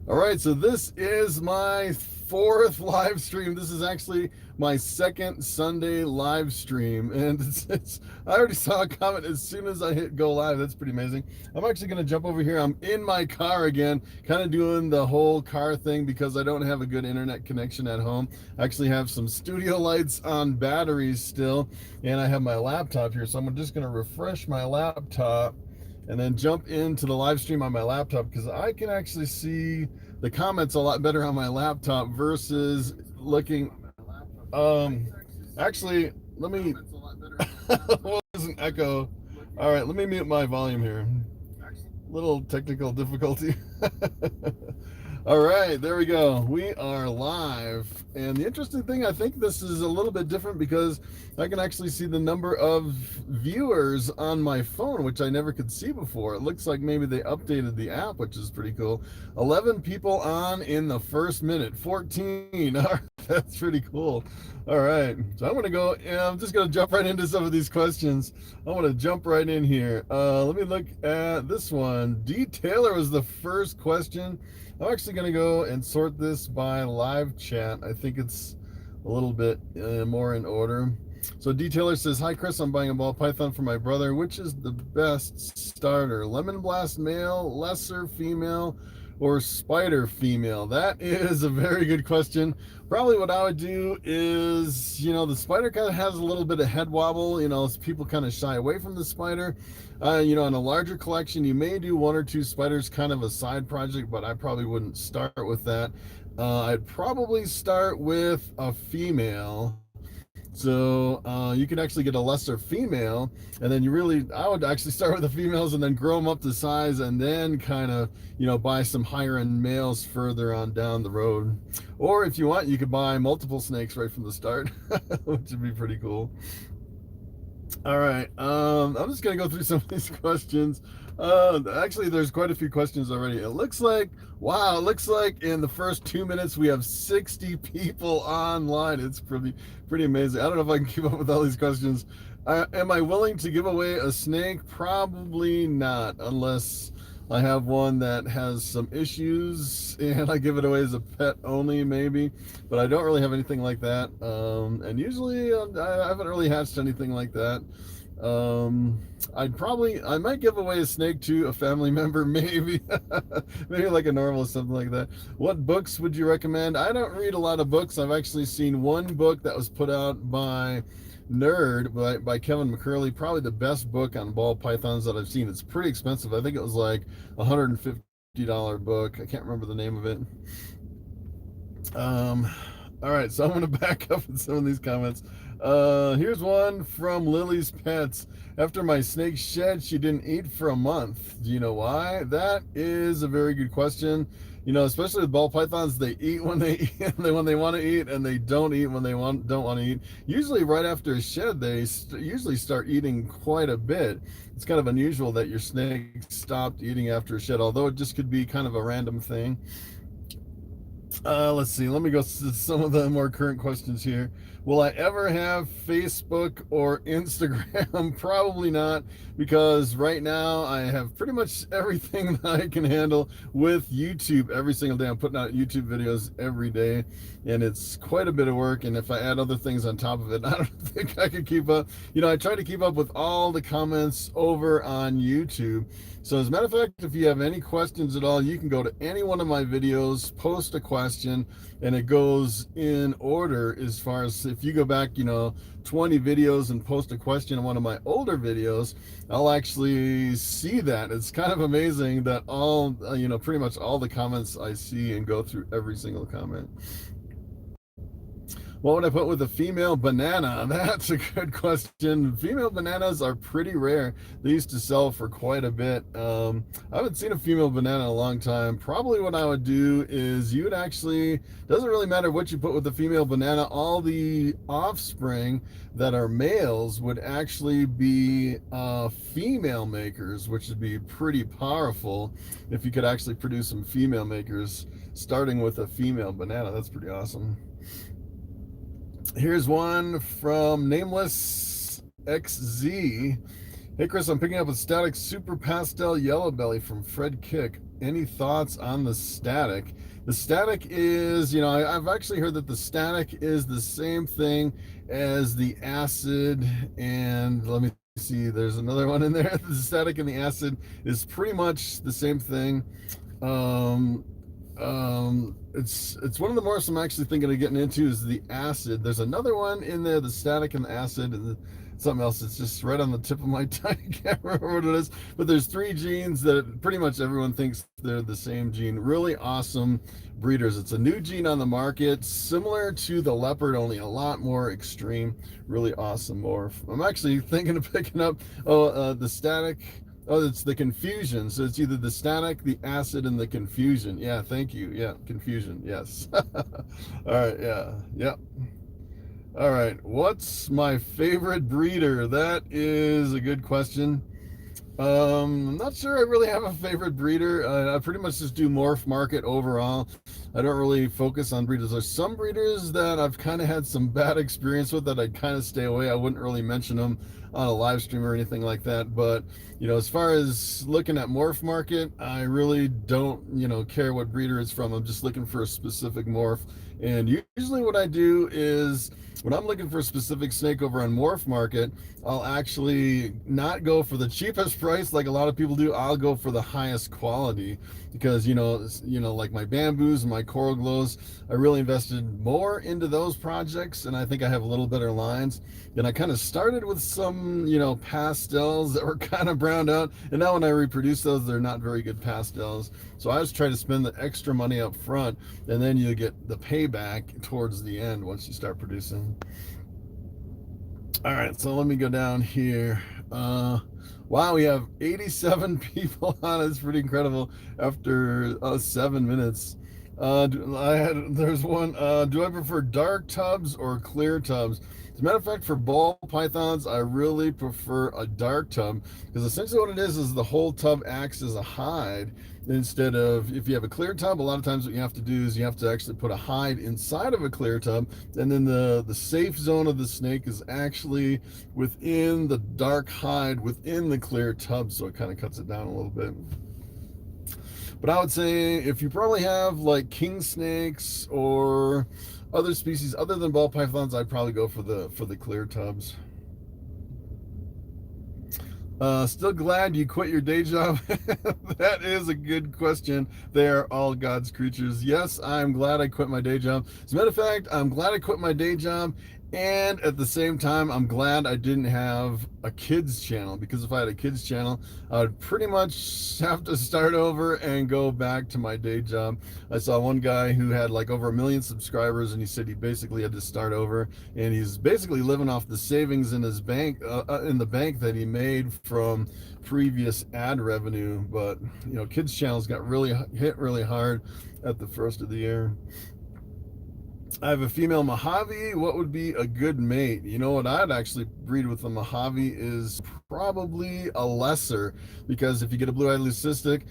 All right, so this is my fourth live stream. This is actually my second Sunday live stream, and I already saw a comment as soon as I hit go live. That's pretty amazing. I'm actually going to jump over here. I'm in my car again, kind of doing the whole car thing because I don't have a good internet connection at home. I actually have some studio lights on batteries still, and I have my laptop here, so I'm just going to refresh my laptop and then jump into the live stream on my laptop because I can actually see the comments a lot better on my laptop versus looking. Actually, let me. Well, there's an echo. All right, let me mute my volume here. Little technical difficulty. All right, there we go. We are live. And the interesting thing, I think this is a little bit different because I can actually see the number of viewers on my phone, which I never could see before. It looks like maybe they updated the app, which is pretty cool. 11 people on in the first minute, 14. All right, that's pretty cool. All right, so I'm going to go, and I'm just going to jump right into some of these questions. I want to jump right in here. Let me look at this one. D. Taylor was the first question. I'm actually going to go and sort this by live chat. I think it's a little bit more in order. So D. Taylor says, hi, Chris. I'm buying a ball python for my brother. Which is the best starter? Lemon Blast male, lesser female, or spider female? That is a very good question. Probably what I would do is, the spider kind of has a little bit of head wobble, people kind of shy away from the spider. In a larger collection, you may do one or two spiders, kind of a side project, but I probably wouldn't start with that. I'd probably start with a female. So you can actually get a lesser female, and then I would actually start with the females and then grow them up to size, and then kind of, buy some higher end males further on down the road. Or if you want, you could buy multiple snakes right from the start, which would be pretty cool. All right, I'm just gonna go through some of these questions. Actually, there's quite a few questions already. It looks like in the first 2 minutes we have 60 people online. It's pretty amazing. I don't know if I can keep up with all these questions. Am I willing to give away a snake? Probably not, unless I have one that has some issues and I give it away as a pet only, maybe. But I don't really have anything like that. And usually I haven't really hatched anything like that. I might give away a snake to a family member, maybe. Maybe like a normal or something like that. What books would you recommend? I don't read a lot of books. I've actually seen one book that was put out by Nerd by Kevin McCurley, probably the best book on ball pythons that I've seen. It's pretty expensive. I think it was like $150 book. I can't remember the name of it. All right, so I'm going to back up in some of these comments. Here's one from Lily's Pets. After my snake shed, she didn't eat for a month. Do you know why? That is a very good question. Especially with ball pythons, they eat when they want to eat, and they don't eat when they don't want to eat. Usually right after a shed, they usually start eating quite a bit. It's kind of unusual that your snake stopped eating after a shed, although it just could be kind of a random thing. Let's see. Let me go to some of the more current questions here. Will I ever have Facebook or Instagram? Probably not, because right now I have pretty much everything that I can handle with YouTube every single day. I'm putting out YouTube videos every day, and it's quite a bit of work. And if I add other things on top of it, I don't think I could keep up. I try to keep up with all the comments over on YouTube. So as a matter of fact, if you have any questions at all, you can go to any one of my videos, post a question, and it goes in order as far as if you go back, 20 videos and post a question in one of my older videos, I'll actually see that. It's kind of amazing that pretty much all the comments I see and go through every single comment. What would I put with a female banana? That's a good question. Female bananas are pretty rare. They used to sell for quite a bit. I haven't seen a female banana in a long time. Probably what I would do is doesn't really matter what you put with the female banana, all the offspring that are males would actually be female makers, which would be pretty powerful if you could actually produce some female makers starting with a female banana. That's pretty awesome. Here's one from Nameless XZ. Hey Chris, I'm picking up a static super pastel yellow belly from Fred Kick. any thoughts on the static? The static is, you know, I've actually heard that the static is the same thing as the acid, and let me see, there's another one in there. The static and the acid is pretty much the same thing. Um, it's one of the morphs I'm actually thinking of getting into is the acid. There's another one in there, the static and the acid, and something else. It's just right on the tip of my tongue. I can't remember what it is. But there's three genes that pretty much everyone thinks they're the same gene. Really awesome breeders. It's a new gene on the market, similar to the leopard, only a lot more extreme. Really awesome morph. I'm actually thinking of picking up the static. Oh, it's the confusion. So it's either the static, the acid, and the confusion. Yeah, thank you. Yeah, confusion. Yes. All right. Yeah. Yep. All right. What's my favorite breeder? That is a good question. I'm not sure I really have a favorite breeder. I pretty much just do Morphmarket overall. I don't really focus on breeders. There's some breeders that I've kind of had some bad experience with that I'd kind of stay away. I wouldn't really mention them on a live stream or anything like that. But, you know, as far as looking at Morphmarket, I really don't, you know, care what breeder it's from. I'm just looking for a specific morph. And usually what I do is when I'm looking for a specific snake over on Morphmarket, I'll actually not go for the cheapest price like a lot of people do. I'll go for the highest quality because, you know, like my bamboos and my coral glows, I really invested more into those projects, and I think I have a little better lines. And I kind of started with some, you know, pastels that were kind of browned out, and now when I reproduce those, they're not very good pastels. So I was trying to spend the extra money up front, and then you get the payback towards the end once you start producing. All right, so let me go down here. Wow, we have 87 people on. It's pretty incredible after 7 minutes. There's one. Do I prefer dark tubs or clear tubs? As a matter of fact, for ball pythons, I really prefer a dark tub because essentially what it is the whole tub acts as a hide instead of, if you have a clear tub, a lot of times what you have to do is you have to actually put a hide inside of a clear tub, and then the safe zone of the snake is actually within the dark hide within the clear tub, so it kind of cuts it down a little bit. But I would say if you probably have like king snakes or other species other than ball pythons, I'd probably go for the clear tubs. Still glad you quit your day job? That is a good question. They are all God's creatures. Yes, I'm glad I quit my day job. As a matter of fact, I'm glad I quit my day job, and at the same time, I'm glad I didn't have a kids channel, because if I had a kids channel, I would pretty much have to start over and go back to my day job. I saw one guy who had like over 1 million subscribers, and he said he basically had to start over, and he's basically living off the savings in his bank, in the bank that he made from previous ad revenue. But you know, kids channels got really hit really hard at the first of the year. I have a female Mojave. What would be a good mate? You know what I'd actually breed with a Mojave is probably a lesser, because if you get a blue-eyed leucistic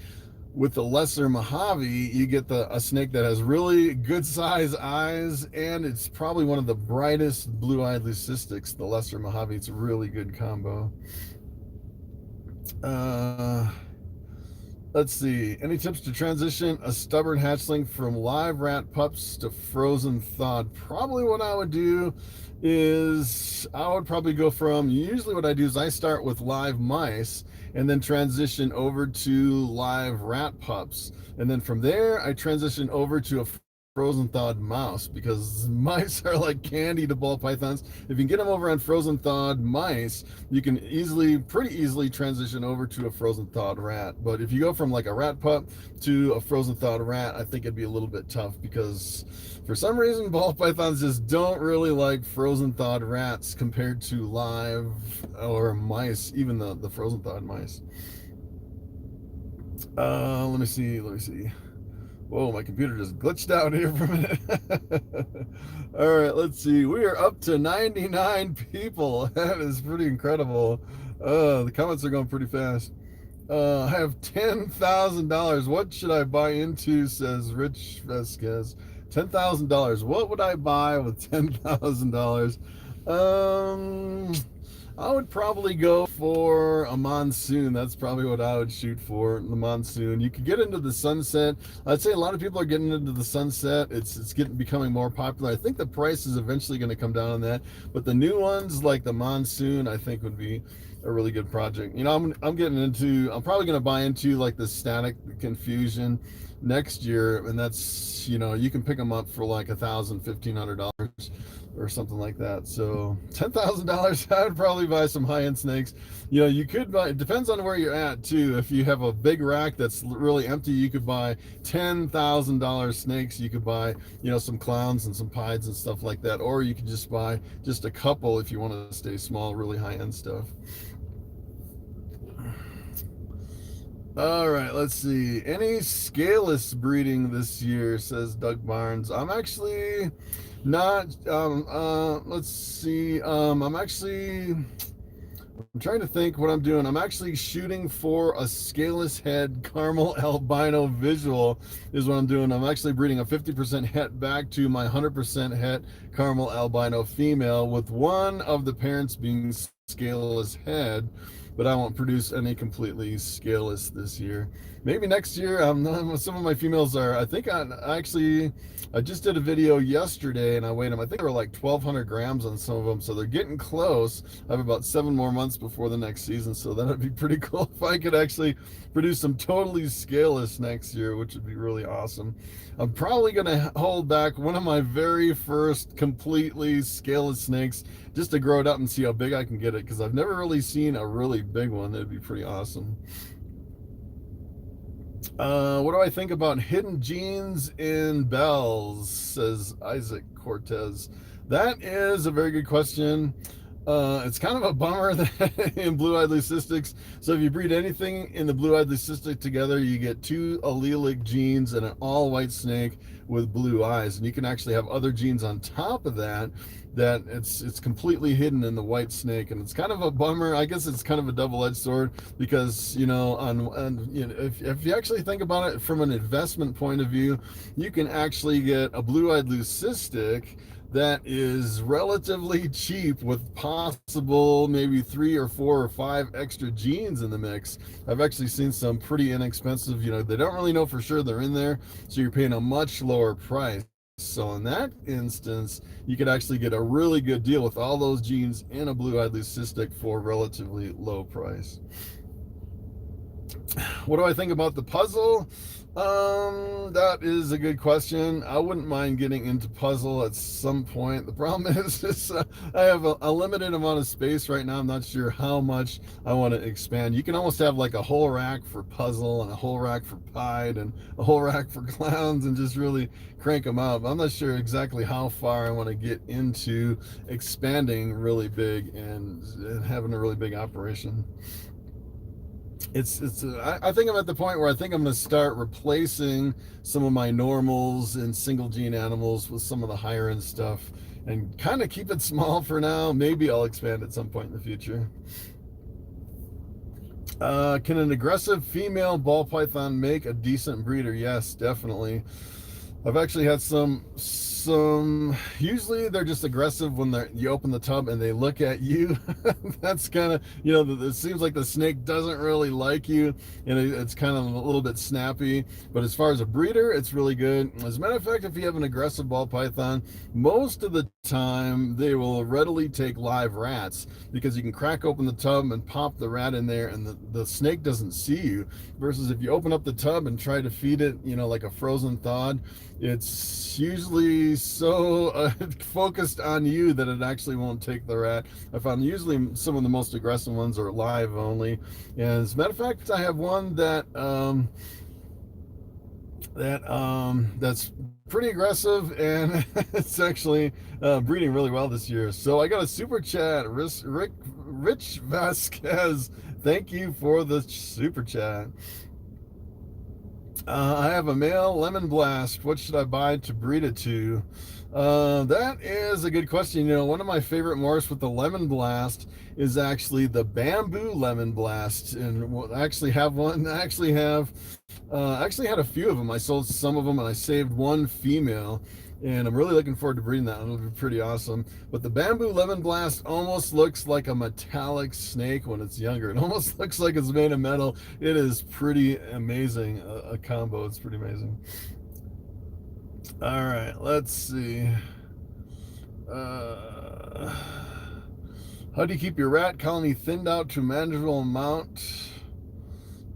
with the lesser Mojave, you get a snake that has really good size eyes, and it's probably one of the brightest blue-eyed leucistics, the lesser Mojave. It's a really good combo. Let's see. Any tips to transition a stubborn hatchling from live rat pups to frozen thawed? Probably what I would do is I would probably go from, usually what I do is I start with live mice and then transition over to live rat pups. And then from there, I transition over to a frozen thawed mouse, because mice are like candy to ball pythons. If you can get them over on frozen thawed mice, you can pretty easily transition over to a frozen thawed rat. But if you go from like a rat pup to a frozen thawed rat, I think it'd be a little bit tough, because for some reason ball pythons just don't really like frozen thawed rats compared to live or mice, even the frozen thawed mice. Let me see. Whoa, my computer just glitched out here for a minute. All right, let's see. We are up to 99 people. That is pretty incredible. The comments are going pretty fast. I have $10,000. What should I buy into, says Rich Vasquez. $10,000. What would I buy with $10,000? I would probably go for a monsoon. That's probably what I would shoot for, the monsoon. You could get into the sunset. I'd say a lot of people are getting into the sunset. It's becoming more popular. I think the price is eventually going to come down on that. But the new ones like the monsoon, I think would be a really good project. You know, I'm probably going to buy into like the static confusion next year, and that's, you know, you can pick them up for like $1,000, $1,500 or something like that. So $10,000, I would probably buy some high-end snakes. You know, you could buy, it depends on where you're at too. If you have a big rack that's really empty, you could buy $10,000 snakes. You could buy, you know, some clowns and some pieds and stuff like that, or you could just buy just a couple if you want to stay small, really high-end stuff. All right, let's see. Any scaleless breeding this year, says Doug Barnes. I'm actually not, let's see. I'm trying to think what I'm doing. I'm actually shooting for a scaleless head caramel albino visual is what I'm doing. I'm actually breeding a 50% het back to my 100% het caramel albino female, with one of the parents being scaleless head, but I won't produce any completely scaleless this year. Maybe next year. Some of my females are, I think I just did a video yesterday and I weighed them. I think they were like 1,200 grams on some of them, so they're getting close. I have about 7 more months before the next season, so that would be pretty cool if I could actually produce some totally scaleless next year, which would be really awesome. I'm probably going to hold back one of my very first completely scaleless snakes just to grow it up and see how big I can get it, because I've never really seen a really big one. It'd be pretty awesome. What do I think about hidden genes in bells, says Isaac Cortez. That is a very good question. It's kind of a bummer that in blue-eyed leucistics, so if you breed anything in the blue-eyed leucistic together, you get 2 allelic genes and an all-white snake with blue eyes, and you can actually have other genes on top of that it's completely hidden in the white snake, and it's kind of a bummer. I guess it's kind of a double-edged sword, because, you know, you know, if you actually think about it from an investment point of view, you can actually get a blue-eyed leucistic that is relatively cheap with possible maybe 3 or 4 or 5 extra genes in the mix. I've actually seen some pretty inexpensive, you know, they don't really know for sure they're in there, so you're paying a much lower price. So in that instance, you could actually get a really good deal with all those genes in a blue-eyed leucistic for a relatively low price. What do I think about the puzzle? That is a good question. I wouldn't mind getting into puzzle at some point. The problem is just, I have a limited amount of space right now. I'm not sure how much I want to expand. You can almost have like a whole rack for puzzle and a whole rack for pied and a whole rack for clowns and just really crank them out. But I'm not sure exactly how far I want to get into expanding really big and having a really big operation. I think I'm at the point where I think I'm going to start replacing some of my normals and single gene animals with some of the higher end stuff and kind of keep it small for now. Maybe I'll expand at some point in the future. Can an aggressive female ball python make a decent breeder? Yes, definitely. I've actually had some usually they're just aggressive when you open the tub and they look at you. That's kind of, you know, it seems like the snake doesn't really like you, and it's kind of a little bit snappy. But as far as a breeder, it's really good. As a matter of fact, if you have an aggressive ball python, most of the time they will readily take live rats, because you can crack open the tub and pop the rat in there and the snake doesn't see you, versus if you open up the tub and try to feed it, you know, like a frozen thawed, it's usually so focused on you that it actually won't take the rat. I found usually some of the most aggressive ones are live only. And as a matter of fact, I have one that's pretty aggressive, and it's actually breeding really well this year. So I got a super chat, Rich Vasquez. Thank you for the super chat. I have a male lemon blast. What should I buy to breed it to? That is a good question. You know, one of my favorite morphs with the lemon blast is actually the bamboo lemon blast, and I actually have one. I actually had a few of them. I sold some of them, and I saved one female. and I'm really looking forward to breeding that. It'll be pretty awesome. But the bamboo lemon blast almost looks like a metallic snake when it's younger. It almost looks like it's made of metal. It is pretty amazing, a combo. It's pretty amazing. All right, let's see. How do you keep your rat colony thinned out to a manageable amount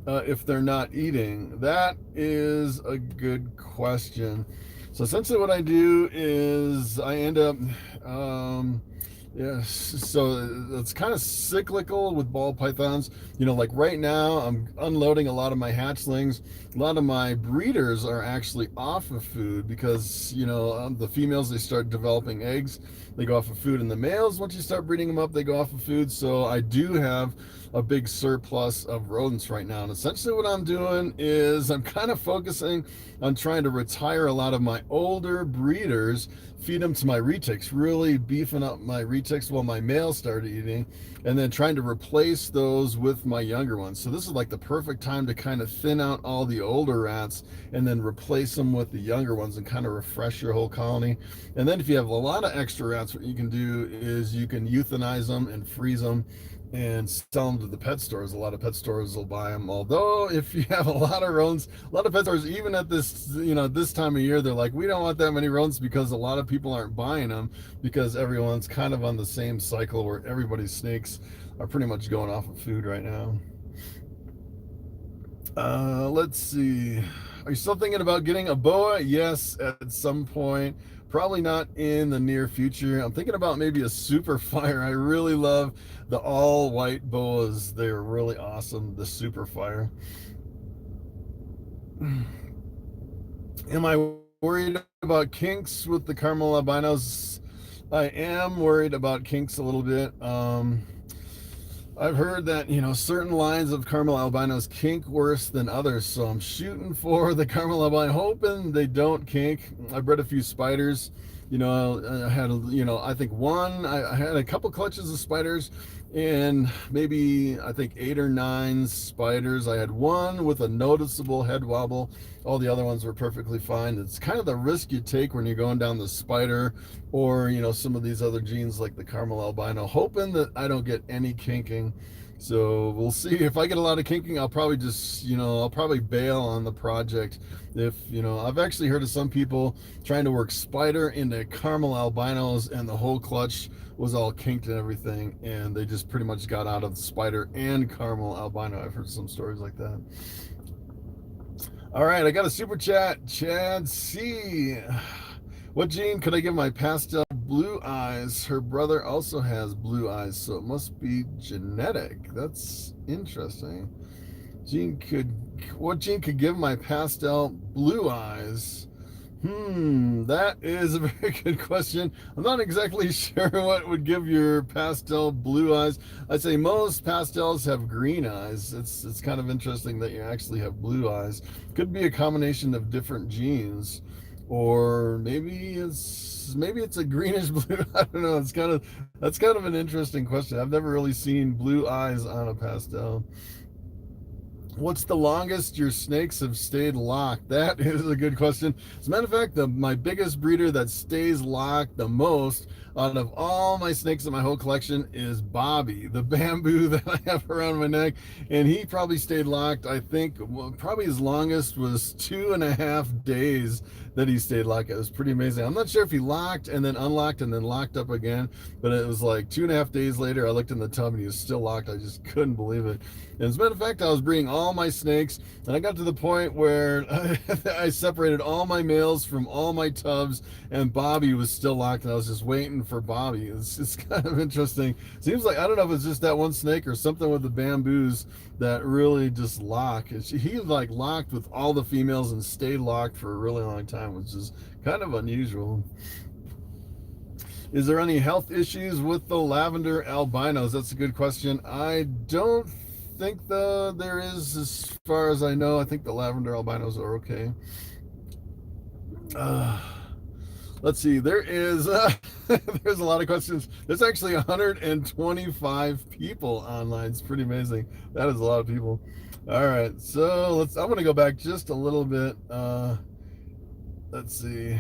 if they're not eating? That is a good question. So essentially what I do is I end up, yes, so it's kind of cyclical with ball pythons. You know, like right now I'm unloading a lot of my hatchlings. A lot of my breeders are actually off of food because, you know, the females, they start developing eggs. They go off of food, and the males, once you start breeding them up, they go off of food. So I do have a big surplus of rodents right now. And essentially what I'm doing is I'm kind of focusing on trying to retire a lot of my older breeders, feed them to my retics, really beefing up my retics while my males start eating, and then trying to replace those with my younger ones. So this is like the perfect time to kind of thin out all the older rats and then replace them with the younger ones and kind of refresh your whole colony. And then if you have a lot of extra rats, what you can do is you can euthanize them and freeze them and sell them to the pet stores. A lot of pet stores will buy them. Although if you have a lot of rodents, a lot of pet stores, even at this, you know, this time of year, they're like, we don't want that many rodents, because a lot of people aren't buying them because everyone's kind of on the same cycle where everybody's snakes are pretty much going off of food right now. Let's see. Are you still thinking about getting a boa? Yes, at some point. Probably not in the near future. I'm thinking about maybe a super fire. I really love the all white boas. They're really awesome. The super fire. Am I worried about kinks with the caramel albinos? I am worried about kinks a little bit. I've heard that, you know, certain lines of caramel albinos kink worse than others, so I'm shooting for the caramel albino, hoping they don't kink. I bred a few spiders, you know. I had, you know, I think I had a couple clutches of spiders, and maybe I think 8 or 9 spiders. I had one with a noticeable head wobble. All the other ones were perfectly fine. It's kind of the risk you take when you're going down the spider or, you know, some of these other genes like the caramel albino, hoping that I don't get any kinking. So we'll see. If I get a lot of kinking, I'll probably just, you know, I'll probably bail on the project. If, you know, I've actually heard of some people trying to work spider into caramel albinos, and the whole clutch was all kinked and everything, and they just pretty much got out of the spider and caramel albino. I've heard some stories like that. All right, I got a super chat. Chad C. What gene could I give my pastel blue eyes? Her brother also has blue eyes, so it must be genetic. That's interesting. What gene could give my pastel blue eyes? That is a very good question. I'm not exactly sure what would give your pastel blue eyes. I'd say most pastels have green eyes. It's kind of interesting that you actually have blue eyes. Could be a combination of different genes, or maybe it's a greenish blue. I don't know. That's kind of an interesting question. I've never really seen blue eyes on a pastel. What's the longest your snakes have stayed locked? That is a good question. As a matter of fact, my biggest breeder that stays locked the most out of all my snakes in my whole collection is Bobby, the bamboo that I have around my neck. And he probably stayed locked, I think, probably his longest was 2.5 days that he stayed locked. It was pretty amazing. I'm not sure if he locked and then unlocked and then locked up again, but it was like 2.5 days later, I looked in the tub and he was still locked. I just couldn't believe it. And as a matter of fact, I was breeding all my snakes, and I got to the point where I separated all my males from all my tubs, and Bobby was still locked, and I was just waiting for Bobby. It's kind of interesting. Seems like, I don't know if it's just that one snake or something with the bamboos that really just lock. He like locked with all the females and stayed locked for a really long time, which is kind of unusual. Is there any health issues with the lavender albinos? That's a good question. I don't think there is, as far as I know. I think the lavender albinos are okay. Let's see. There is there's a lot of questions. There's actually 125 people online. It's pretty amazing. That is a lot of people. All right, so I'm going to go back just a little bit. Let's see.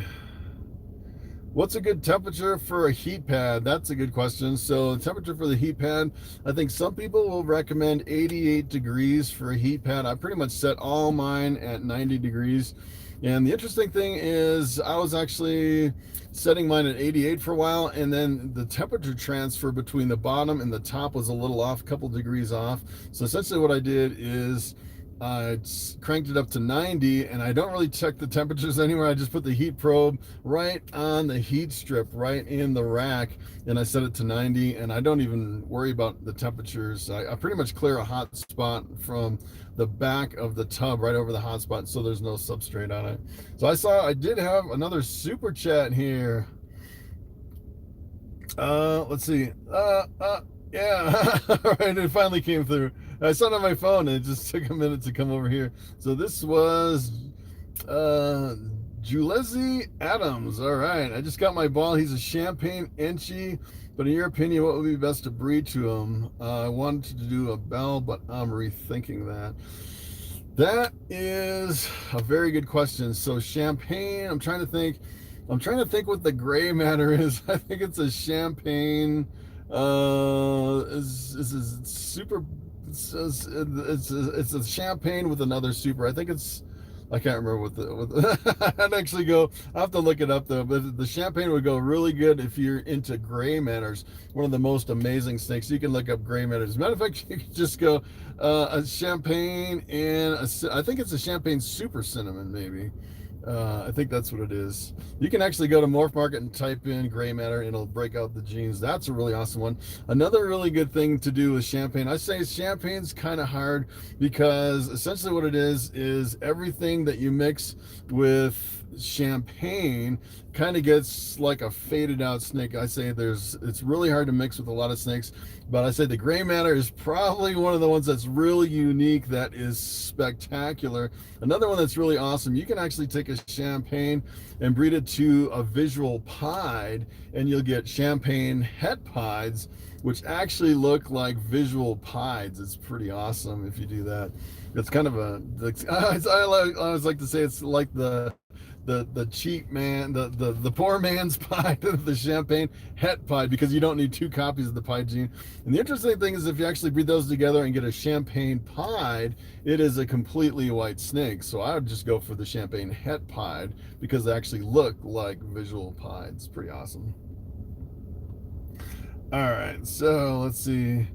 What's a good temperature for a heat pad? That's a good question. So temperature for the heat pad, I think some people will recommend 88 degrees for a heat pad. I pretty much set all mine at 90 degrees. And the interesting thing is I was actually setting mine at 88 for a while, and then the temperature transfer between the bottom and the top was a little off, a couple degrees off. So essentially what I did is I cranked it up to 90, and I don't really check the temperatures anywhere. I just put the heat probe right on the heat strip, right in the rack, and I set it to 90, and I don't even worry about the temperatures. I pretty much clear a hot spot from the back of the tub right over the hot spot, so there's no substrate on it. So I did have another super chat here. Let's see. Yeah, all right, it finally came through. I saw it on my phone, and it just took a minute to come over here. So this was Julezi Adams. All right, I just got my ball. He's a Champagne Enchi, but in your opinion, what would be best to breed to him? I wanted to do a bell, but I'm rethinking that. That is a very good question. So Champagne, I'm trying to think what the gray matter is. I think it's a Champagne. Is super. It's a Champagne with another super. I think it's. I can't remember what I'd actually go. I have to look it up though. But the Champagne would go really good if you're into gray matters. One of the most amazing snakes. You can look up gray matters. As a matter of fact, you can just go a Champagne and I think it's a Champagne Super Cinnamon maybe. I think that's what it is. You can actually go to Morphmarket and type in gray matter, and it'll break out the genes. That's a really awesome one. Another really good thing to do with Champagne, I say Champagne's kind of hard because essentially what it is everything that you mix with Champagne kind of gets like a faded out snake. I say it's really hard to mix with a lot of snakes, but I say the gray matter is probably one of the ones that's really unique, that is spectacular. Another one that's really awesome, you can actually take a Champagne and breed it to a visual pied, and you'll get Champagne het pieds, which actually look like visual pieds. It's pretty awesome if you do that. It's kind of I always like to say it's like the cheap man, the poor man's pied, the Champagne het pied, because you don't need two copies of the pied gene. And the interesting thing is if you actually breed those together and get a Champagne pied, it is a completely white snake. So I would just go for the Champagne het pied because they actually look like visual pieds. It's pretty awesome. All right, so let's see.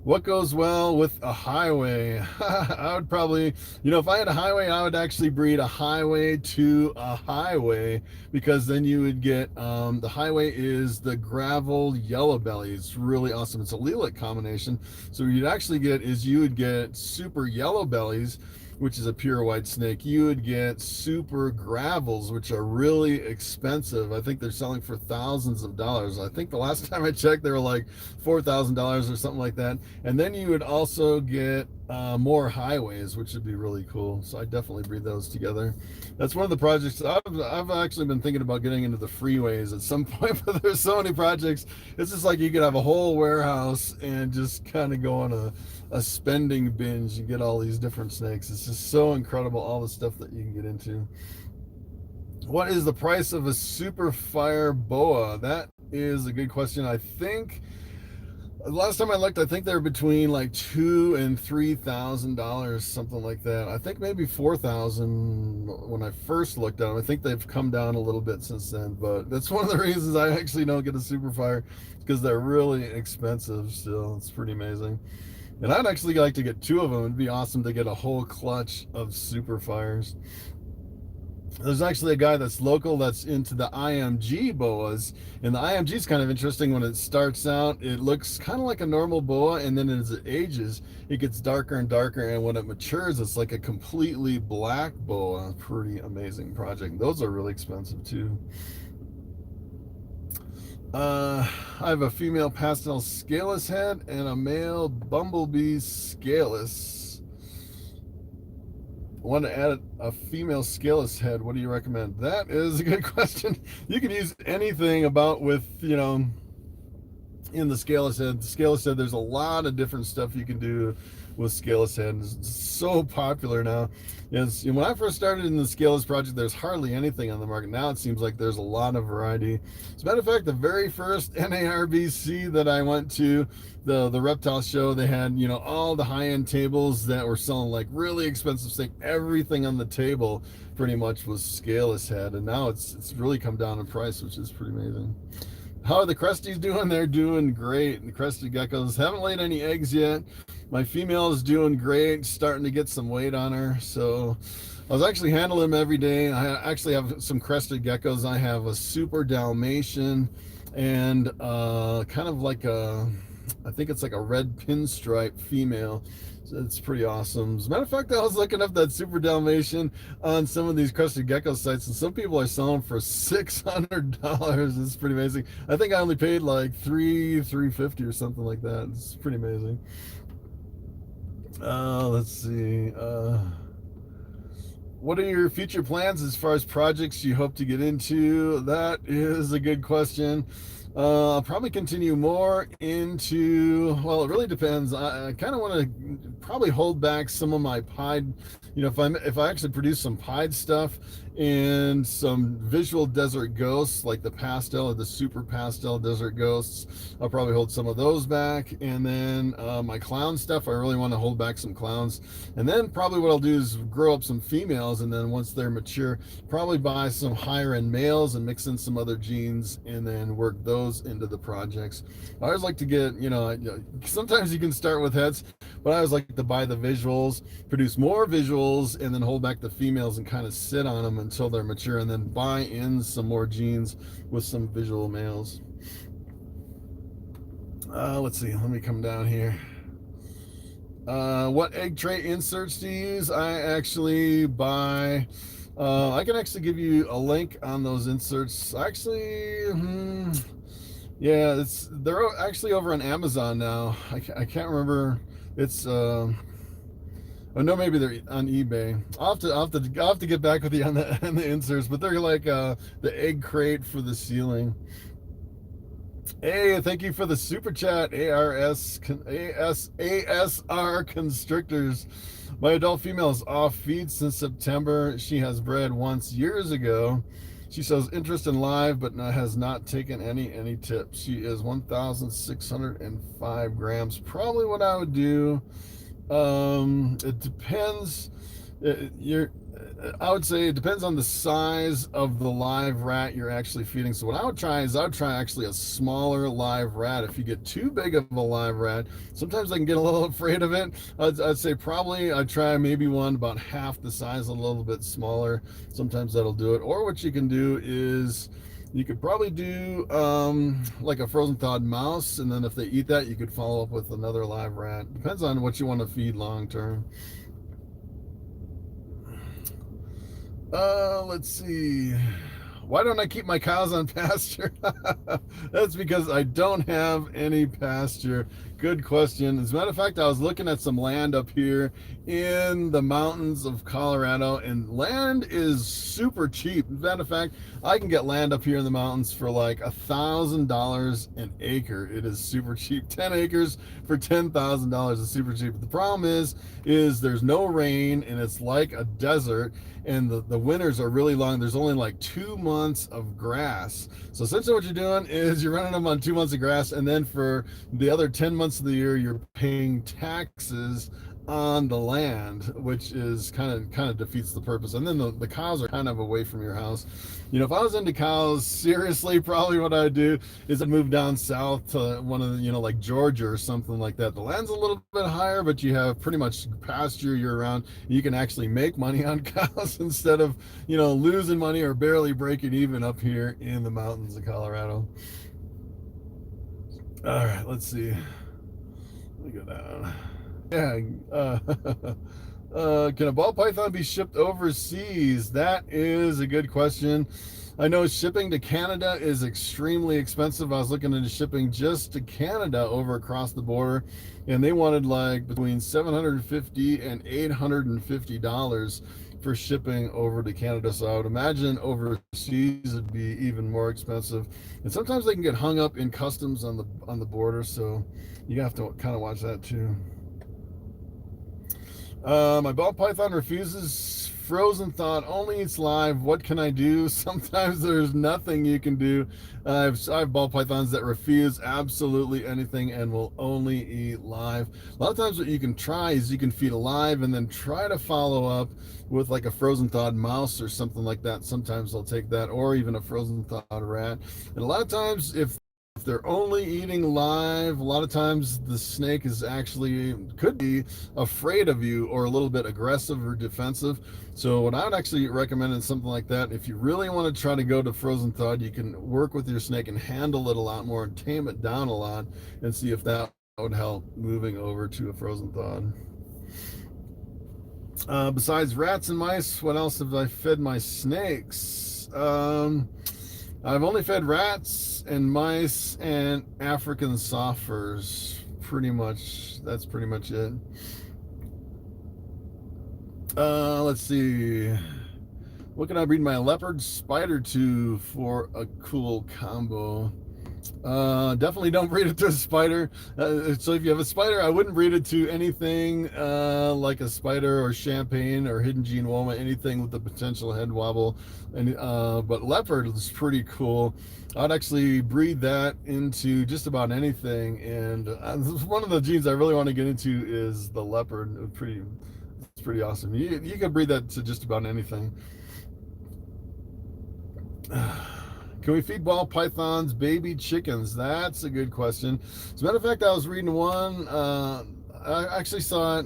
What goes well with a highway? I would probably, if I had a highway, I would actually breed a highway to a highway, because then you would get, the highway is the gravel yellow belly. It's really awesome. It's a lilac combination. So what you'd actually get is you would get super yellow bellies, which is a pure white snake. You would get super gravels, which are really expensive. I think they're selling for thousands of dollars. I think the last time I checked, they were like $4,000 or something like that. And then you would also get more highways, which would be really cool. So I definitely breed those together. That's one of the projects. I've actually been thinking about getting into the freeways at some point, but there's so many projects. It's just like you could have a whole warehouse and just kind of go on a spending binge and get all these different snakes. It's just so incredible, all the stuff that you can get into. What is the price of a super fire boa? That is a good question. I think last time I looked, I think they were between like $2,000 and $3,000, something like that. I think maybe $4,000 when I first looked at them. I think they've come down a little bit since then, but that's one of the reasons I actually don't get a super fire, because they're really expensive still. It's pretty amazing. And I'd actually like to get two of them. It'd be awesome to get a whole clutch of super fires. There's actually a guy that's local that's into the IMG boas, and the IMG is kind of interesting. When it starts out, it looks kind of like a normal boa, and then as it ages, it gets darker and darker, and when it matures, it's like a completely black boa. Pretty amazing project. Those are really expensive too. I have a female pastel scaleless head and a male bumblebee scaleless. Want to add a female scaleless head? What do you recommend? That is a good question. You can use anything about with, in the scaleless head. The scaleless head, there's a lot of different stuff you can do with scaleless head. It's so popular now. Yes, when I first started in the scaleless project, there's hardly anything on the market. Now it seems like there's a lot of variety. As a matter of fact, the very first NARBC that I went to, the reptile show, they had, you know, all the high-end tables that were selling like really expensive steak. Everything on the table pretty much was scaleless head, and now it's really come down in price, which is pretty amazing. How are the cresties doing? They're doing great. The crested geckos haven't laid any eggs yet. My female is doing great, starting to get some weight on her. So I was actually handling them every day. I actually have some crested geckos. I have a super Dalmatian and kind of like I think it's like a red pinstripe female. So it's pretty awesome. As a matter of fact, I was looking up that super Dalmatian on some of these crested gecko sites, and some people are selling for $600. It's pretty amazing. I think I only paid like $350 or something like that. It's pretty amazing. Let's see. What are your future plans as far as projects you hope to get into? That is a good question. I'll probably continue more into, well, it really depends. I kind of want to probably hold back some of my pied, you know, if I actually produce some pied stuff and some visual desert ghosts, like the pastel or the super pastel desert ghosts, I'll probably hold some of those back. And then my clown stuff, I really want to hold back some clowns. And then probably what I'll do is grow up some females, and then once they're mature, probably buy some higher end males and mix in some other genes and then work those into the projects. I always like to get, you know, sometimes you can start with heads, but I always like to buy the visuals, produce more visuals, and then hold back the females and kind of sit on them until they're mature, and then buy in some more genes with some visual males. Let's see, let me come down here. What egg tray inserts do you use? I actually buy, I can actually give you a link on those inserts. Actually, yeah, they're actually over on Amazon now. I can't remember. It's oh no, maybe they're on eBay. I'll have to get back with you on the inserts, but they're like the egg crate for the ceiling. Hey, thank you for the super chat, ASR Constrictors. My adult female is off feed since September. She has bred once years ago. She shows interest in live, but has not taken any tips. She is 1,605 grams. Probably what I would do. It depends. I would say it depends on the size of the live rat you're actually feeding. So what I would try is actually a smaller live rat. If you get too big of a live rat, sometimes I can get a little afraid of it. I'd say probably I'd try maybe one about half the size, a little bit smaller. Sometimes that'll do it. Or what you can do is you could probably do like a frozen thawed mouse, and then if they eat that, you could follow up with another live rat. Depends on what you want to feed long term. Let's see. Why don't I keep my cows on pasture? That's because I don't have any pasture. Good question. As a matter of fact, I was looking at some land up here in the mountains of Colorado, and land is super cheap. As a matter of fact, I can get land up here in the mountains for like $1,000 an acre. It is super cheap. 10 acres for $10,000 is super cheap. But the problem is there's no rain, and it's like a desert, and the winters are really long. There's only like 2 months of grass. So essentially what you're doing is you're running them on 2 months of grass, and then for the other 10 months of the year, you're paying taxes on the land, which is kind of defeats the purpose. And then the cows are kind of away from your house. You know, if I was into cows, seriously, probably what I'd do is I'd move down south to one of the, you know, like Georgia or something like that. The land's a little bit higher, but you have pretty much pasture year round. You can actually make money on cows instead of, you know, losing money or barely breaking even up here in the mountains of Colorado. All right, let's see. Let me go down. Yeah, can a ball python be shipped overseas? That is a good question. I know shipping to Canada is extremely expensive. I was looking into shipping just to Canada over across the border, and they wanted like between $750 and $850 for shipping over to Canada. So I would imagine overseas would be even more expensive. And sometimes they can get hung up in customs on the border, so you have to kind of watch that too. My ball python refuses frozen thawed, only eats live. What can I do? Sometimes there's nothing you can do. I have ball pythons that refuse absolutely anything and will only eat live. A lot of times what you can try is you can feed alive and then try to follow up with like a frozen thawed mouse or something like that. Sometimes they'll take that, or even a frozen thawed rat. And a lot of times if they're only eating live, a lot of times the snake is actually could be afraid of you or a little bit aggressive or defensive. So what I would actually recommend is something like that. If you really want to try to go to frozen thawed, you can work with your snake and handle it a lot more and tame it down a lot and see if that would help moving over to a frozen thawed. Besides rats and mice, what else have I fed my snakes? I've only fed rats and mice and African soft furs. Pretty much, that's pretty much it. Let's see. What can I breed my leopard spider to for a cool combo? Definitely don't breed it to a spider. So if you have a spider, I wouldn't breed it to anything like a spider or champagne or hidden gene woma, anything with the potential head wobble. And but leopard is pretty cool. I'd actually breed that into just about anything. And one of the genes I really want to get into is the leopard. It's pretty awesome. You can breed that to just about anything. Can we feed ball pythons baby chickens? That's a good question. As a matter of fact, I was reading one. I actually saw it.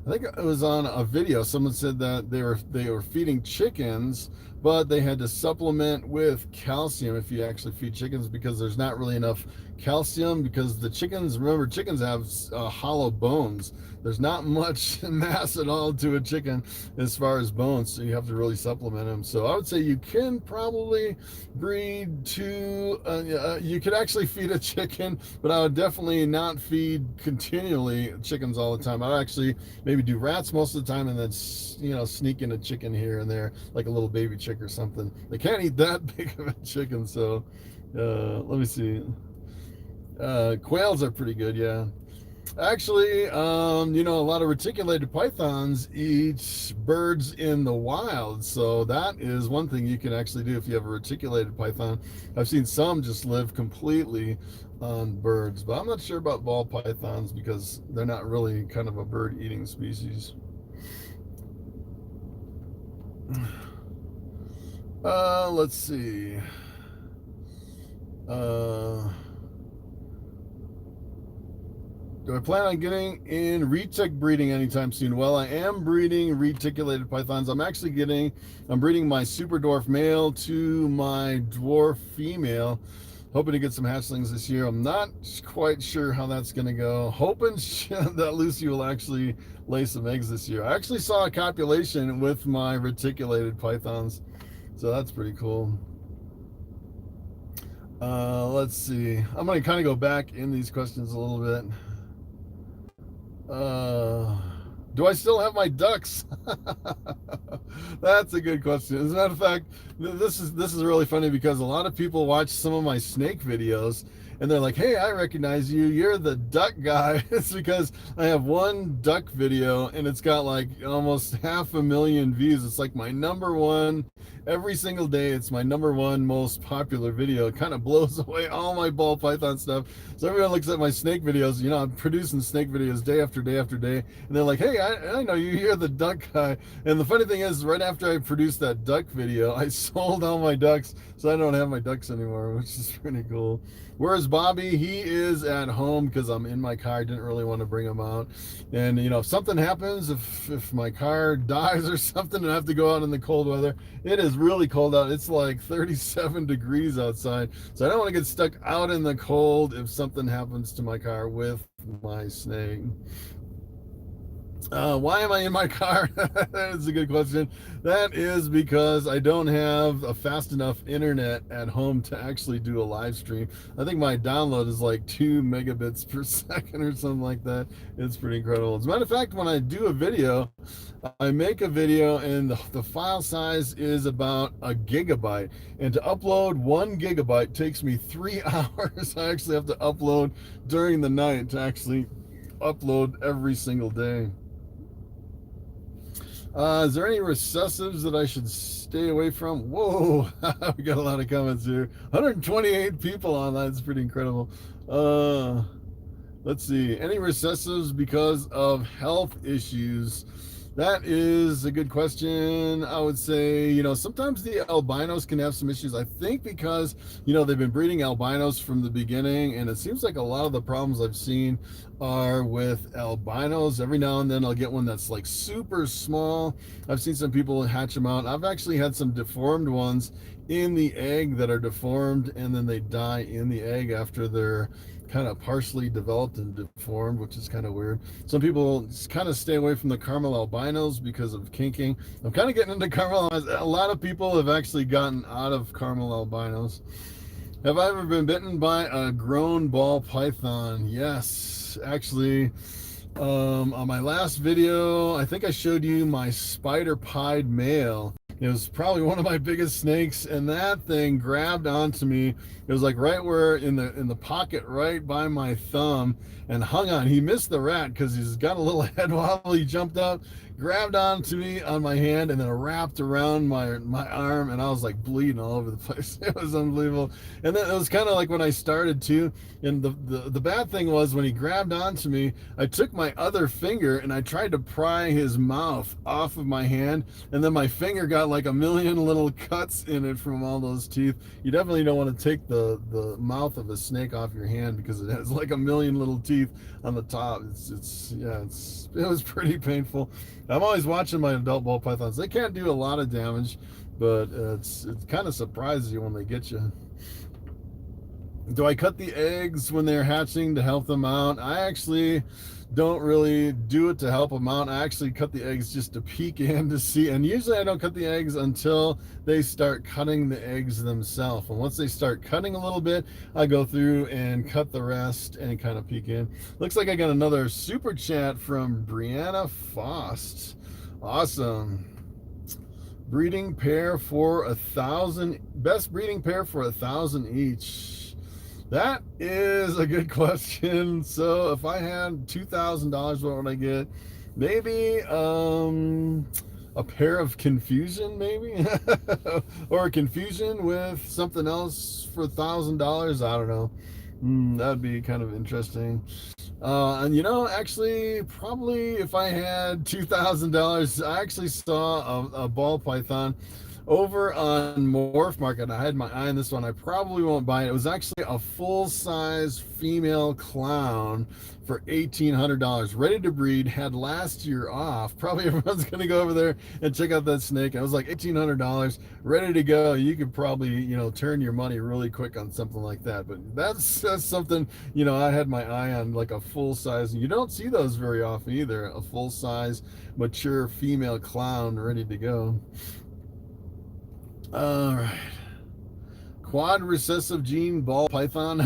I think it was on a video. Someone said that they were feeding chickens, but they had to supplement with calcium if you actually feed chickens because there's not really enough calcium because the chickens, remember, chickens have hollow bones. There's not much mass at all to a chicken as far as bones, so you have to really supplement them. So I would say you can probably breed to, you could actually feed a chicken, but I would definitely not feed continually chickens all the time. I'd actually maybe do rats most of the time and then, sneak in a chicken here and there, like a little baby chick or something. They can't eat that big of a chicken, so let me see. Quails are pretty good, yeah. Actually, a lot of reticulated pythons eat birds in the wild, so that is one thing you can actually do if you have a reticulated python. I've seen some just live completely on birds, but I'm not sure about ball pythons because they're not really kind of a bird-eating species. Let's see. Do I plan on getting in retic breeding anytime soon? Well, I am breeding reticulated pythons. I'm breeding my super dwarf male to my dwarf female. Hoping to get some hatchlings this year. I'm not quite sure how that's going to go. Hoping that Lucy will actually lay some eggs this year. I actually saw a copulation with my reticulated pythons, so that's pretty cool. Let's see. I'm going to kind of go back in these questions a little bit. Do I still have my ducks? That's a good question. As a matter of fact, this is really funny because a lot of people watch some of my snake videos and they're like, hey, I recognize you. You're the duck guy. It's because I have one duck video and it's got like almost 500,000 views. It's like my number one every single day. It's my number one most popular video. It kind of blows away all my ball python stuff. So everyone looks at my snake videos. I'm producing snake videos day after day after day. And they're like, hey, I know you. You're the duck guy. And the funny thing is, right after I produced that duck video, I sold all my ducks. So I don't have my ducks anymore, which is pretty cool. Where's Bobby? He is at home because I'm in my car. I didn't really want to bring him out. And, if something happens, if my car dies or something and I have to go out in the cold weather, it is really cold out. It's like 37 degrees outside. So I don't want to get stuck out in the cold if something happens to my car with my snake. Why am I in my car? That is a good question. That is because I don't have a fast enough internet at home to actually do a live stream. I think my download is like 2 megabits per second or something like that. It's pretty incredible. As a matter of fact, when I do a video, I make a video and the file size is about 1 gigabyte. And to upload 1 gigabyte takes me 3 hours. I actually have to upload during the night to actually upload every single day. Is there any recessives that I should stay away from? Whoa, we got a lot of comments here. 128 people online. It's pretty incredible. Let's see. Any recessives because of health issues? That is a good question. I would say, sometimes the albinos can have some issues. I think because, they've been breeding albinos from the beginning, and it seems like a lot of the problems I've seen are with albinos. Every now and then I'll get one that's like super small. I've seen some people hatch them out. I've actually had some deformed ones in the egg that are deformed, and then they die in the egg after they're kind of partially developed and deformed, which is kind of weird. Some people kind of stay away from the caramel albinos because of kinking. I'm kind of getting into caramel albinos. A lot of people have actually gotten out of caramel albinos. Have I ever been bitten by a grown ball python? Yes, actually. On my last video, I think I showed you my spider pied male. It was probably one of my biggest snakes, and that thing grabbed onto me. It was like right where in the pocket, right by my thumb, and hung on. He missed the rat because he's got a little head wobble. He jumped up, grabbed onto me on my hand, and then wrapped around my arm, and I was like bleeding all over the place. It was unbelievable. And then it was kind of like when I started too. And the bad thing was when he grabbed onto me, I took my other finger and I tried to pry his mouth off of my hand, and then my finger got like a million little cuts in it from all those teeth. You definitely don't want to take the mouth of a snake off your hand because it has like a million little teeth on the top. It was pretty painful. I'm always watching my adult ball pythons. They can't do a lot of damage, but it kind of surprises you when they get you. Do I cut the eggs when they're hatching to help them out? I actually don't really do it to help them out. I actually cut the eggs just to peek in to see, and usually I don't cut the eggs until they start cutting the eggs themselves. And once they start cutting a little bit, I go through and cut the rest and kind of peek in. Looks like I got another super chat from Brianna Faust. Awesome. Breeding pair for 1,000, best breeding pair for 1,000 each. That is a good question. So if I had $2,000, what would I get? Maybe a pair of Confusion, maybe, or a Confusion with something else for $1,000. I don't know. That'd be kind of interesting. And actually, probably if I had $2,000, I actually saw a ball python over on Morphmarket. I had my eye on this one. I probably won't buy it. It was actually a full-size female clown for $1,800, ready to breed, had last year off. Probably everyone's going to go over there and check out that snake. It was like $1,800, ready to go. You could probably, turn your money really quick on something like that. But that's something, I had my eye on, like a full-size. You don't see those very often either, a full-size, mature female clown ready to go. All right. Quad recessive gene ball python.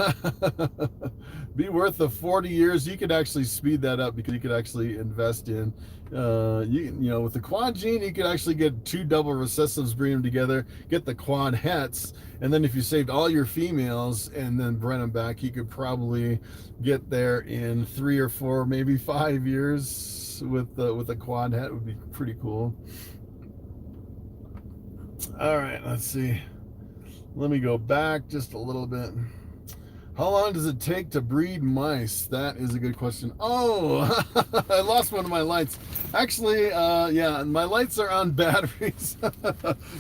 Be worth the 40 years. You could actually speed that up because you could actually invest in, with the quad gene, you could actually get 2 double recessives, bring them together, get the quad hets, and then if you saved all your females and then bred them back, you could probably get there in 3 or 4, maybe 5 years with a quad het. Would be pretty cool. All right, let's see. Let me go back just a little bit. How long does it take to breed mice? That is a good question. Oh, I lost one of my lights. Actually, yeah, my lights are on batteries.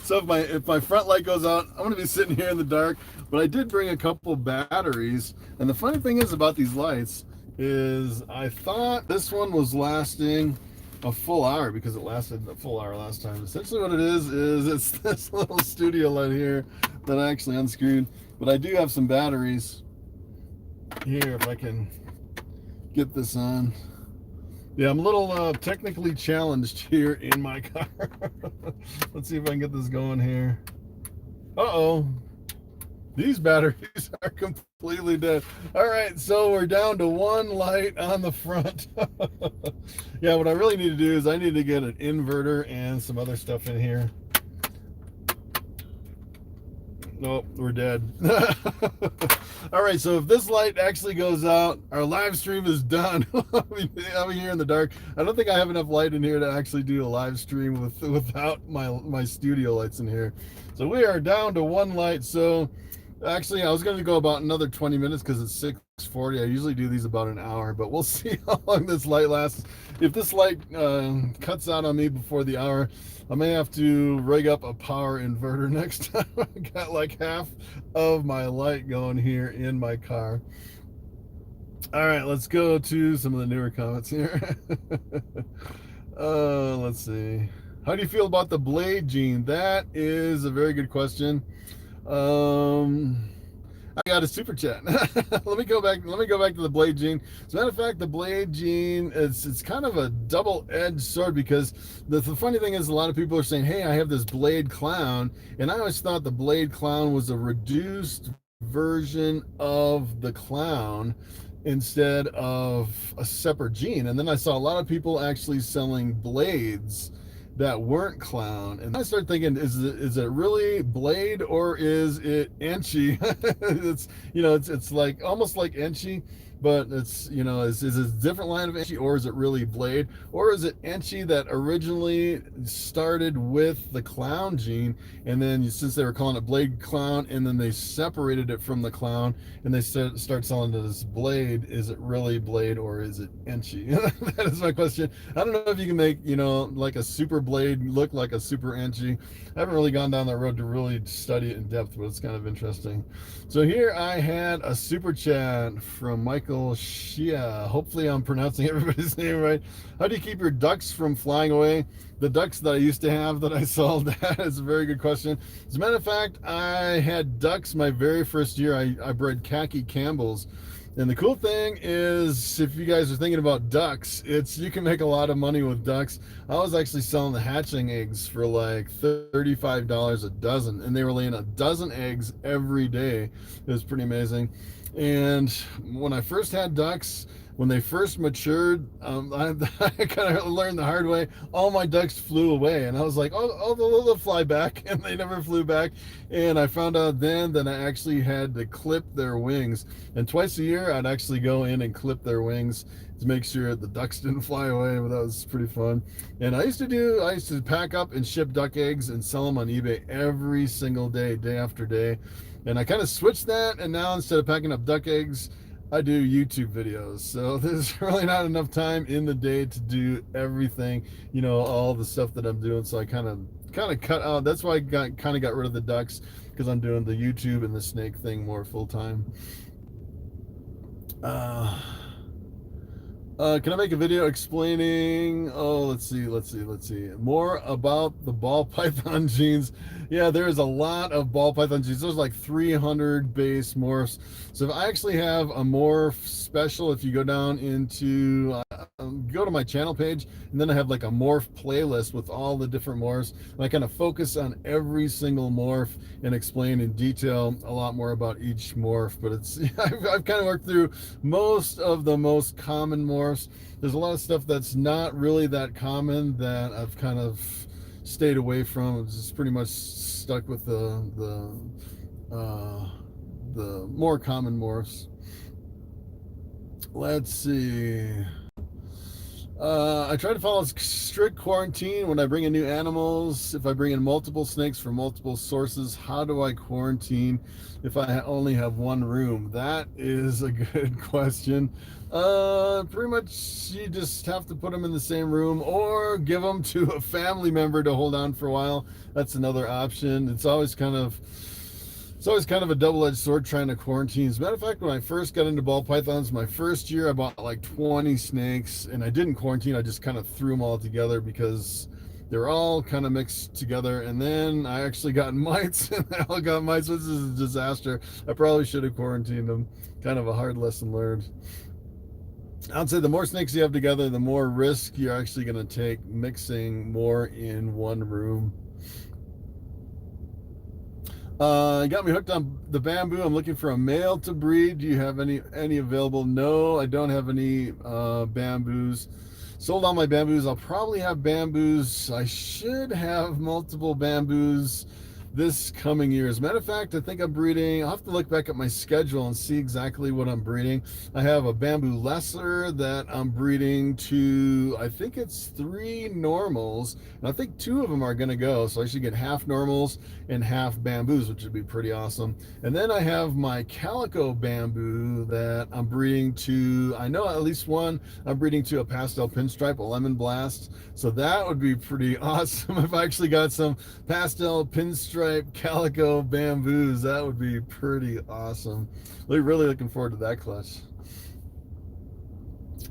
So if my front light goes out, I'm going to be sitting here in the dark. But I did bring a couple batteries. And the funny thing is about these lights is I thought this one was lasting a full hour because it lasted a full hour last time. Essentially what it is it's this little studio light here that I actually unscrewed. But I do have some batteries here if I can get this on. Yeah, I'm a little technically challenged here in my car. Let's see if I can get this going here. Uh-oh. These batteries are completely dead. All right, so we're down to one light on the front. Yeah, what I really need to do is I need to get an inverter and some other stuff in here. Nope, we're dead. All right, so if this light actually goes out, our live stream is done. I'm here in the dark. I don't think I have enough light in here to actually do a live stream without my studio lights in here. So we are down to one light. So actually, I was going to go about another 20 minutes because it's 6:40. I usually do these about an hour, but we'll see how long this light lasts. If this light cuts out on me before the hour, I may have to rig up a power inverter next time. I got like half of my light going here in my car. All right, let's go to some of the newer comments here. Let's see. How do you feel about the blade, Gene? That is a very good question. I got a super chat. Let me go back to the blade, Gene. As a matter of fact, the blade, Gene, it's kind of a double-edged sword, because the funny thing is, a lot of people are saying, hey, I have this blade clown, and I always thought the blade clown was a reduced version of the clown instead of a separate Gene. And then I saw a lot of people actually selling blades that weren't clown, and I started thinking, is it really blade, or is it Enchi? It's like almost like Enchi, but it's, is it a different line of Enchi, or is it really blade, or is it Enchi that originally started with the clown Gene, and then since they were calling it blade clown, and then they separated it from the clown, and they start selling it as blade, is it really blade, or is it Enchi? That is my question. I don't know if you can make, like a super blade look like a super Enchi. I haven't really gone down that road to really study it in depth, but it's kind of interesting. So here I had a super chat from Michael Shia. Hopefully I'm pronouncing everybody's name right. How do you keep your ducks from flying away? The ducks that I used to have that I sold, that is a very good question. As a matter of fact, I had ducks my very first year. I bred khaki Campbells. And the cool thing is, if you guys are thinking about ducks, you can make a lot of money with ducks. I was actually selling the hatchling eggs for like $35 a dozen, and they were laying a dozen eggs every day. It was pretty amazing. And when I first had ducks, when they first matured, I kind of learned the hard way. All my ducks flew away, and I was like, oh, they'll fly back, and they never flew back. And I found out then that I actually had to clip their wings, and twice a year I'd actually go in and clip their wings to make sure the ducks didn't fly away. But that was pretty fun. And I used to pack up and ship duck eggs and sell them on eBay every single day, day after day. And I kind of switched that, and now instead of packing up duck eggs, I do YouTube videos. So there's really not enough time in the day to do everything, all the stuff that I'm doing. So I kind of cut out. That's why I kind of got rid of the ducks, because I'm doing the YouTube and the snake thing more full time. Can I make a video explaining, let's see, more about the ball python genes? Yeah, there's a lot of ball python genes. There's like 300 base morphs. So if I actually have a morph special, if you go down into, go to my channel page, and then I have like a morph playlist with all the different morphs, and I kind of focus on every single morph and explain in detail a lot more about each morph. But I've kind of worked through most of the most common morphs. There's a lot of stuff that's not really that common that I've kind of stayed away from. It's just pretty much stuck with the more common morphs. Let's see. I try to follow strict quarantine when I bring in new animals. If I bring in multiple snakes from multiple sources, how do I quarantine if I only have one room? That is a good question. Pretty much you just have to put them in the same room, or give them to a family member to hold on for a while. That's another option. It's always kind of a double-edged sword trying to quarantine. As a matter of fact, when I first got into ball pythons, my first year I bought like 20 snakes, and I didn't quarantine. I just kind of threw them all together because they're all kind of mixed together. And then I actually got mites, and they all got mites. This is a disaster. I probably should have quarantined them. Kind of a hard lesson learned. I'd say the more snakes you have together, the more risk you're actually going to take mixing more in one room. Got me hooked on the bamboo. I'm looking for a male to breed. Do you have any available? No, I don't have any bamboos. Sold all my bamboos. I'll probably have bamboos. I should have multiple bamboos this coming year. As a matter of fact, I think I'm breeding, I'll have to look back at my schedule and see exactly what I'm breeding. I have a bamboo lesser that I'm breeding to, I think it's 3 normals, and I think 2 of them are going to go, so I should get half normals and half bamboos, which would be pretty awesome. And then I have my calico bamboo that I'm breeding to, I know at least one, I'm breeding to a pastel pinstripe, a lemon blast, so that would be pretty awesome if I actually got some pastel pinstripe calico bamboos. That would be pretty awesome. We're really looking forward to that clutch.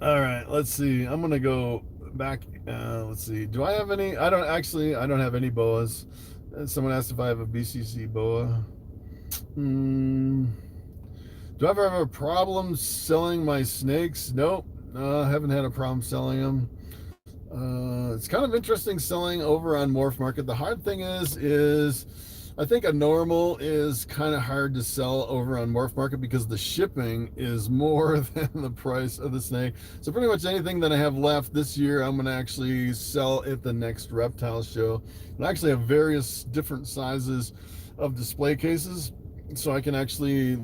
All right, let's see. I'm gonna go back. Let's see. Do I have any? I don't have any boas. Someone asked if I have a BCC boa. Do I ever have a problem selling my snakes? Nope. I haven't had a problem selling them. It's kind of interesting selling over on Morphmarket. The hard thing is I think a normal is kind of hard to sell over on Morphmarket because the shipping is more than the price of the snake. So pretty much anything that I have left this year, I'm going to actually sell at the next reptile show. And I actually have various different sizes of display cases, so I can actually,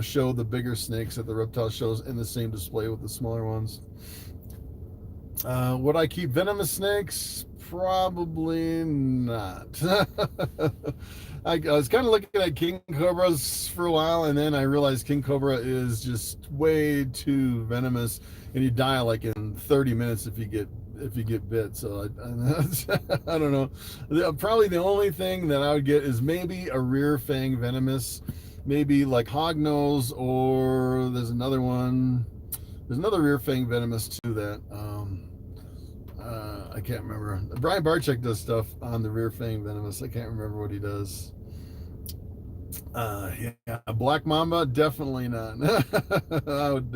show the bigger snakes at the reptile shows in the same display with the smaller ones. Would I keep venomous snakes? Probably not. I was kind of looking at king cobras for a while, and then I realized king cobra is just way too venomous, and you die like in 30 minutes if you get bit. So I don't know. Probably the only thing that I would get is maybe a rear fang venomous, maybe like hognose, or there's another one. There's another rear fang venomous too that I can't remember. Brian Barczyk does stuff on the rear fang venomous. I can't remember what he does. Yeah, Black Mamba, definitely not. I would,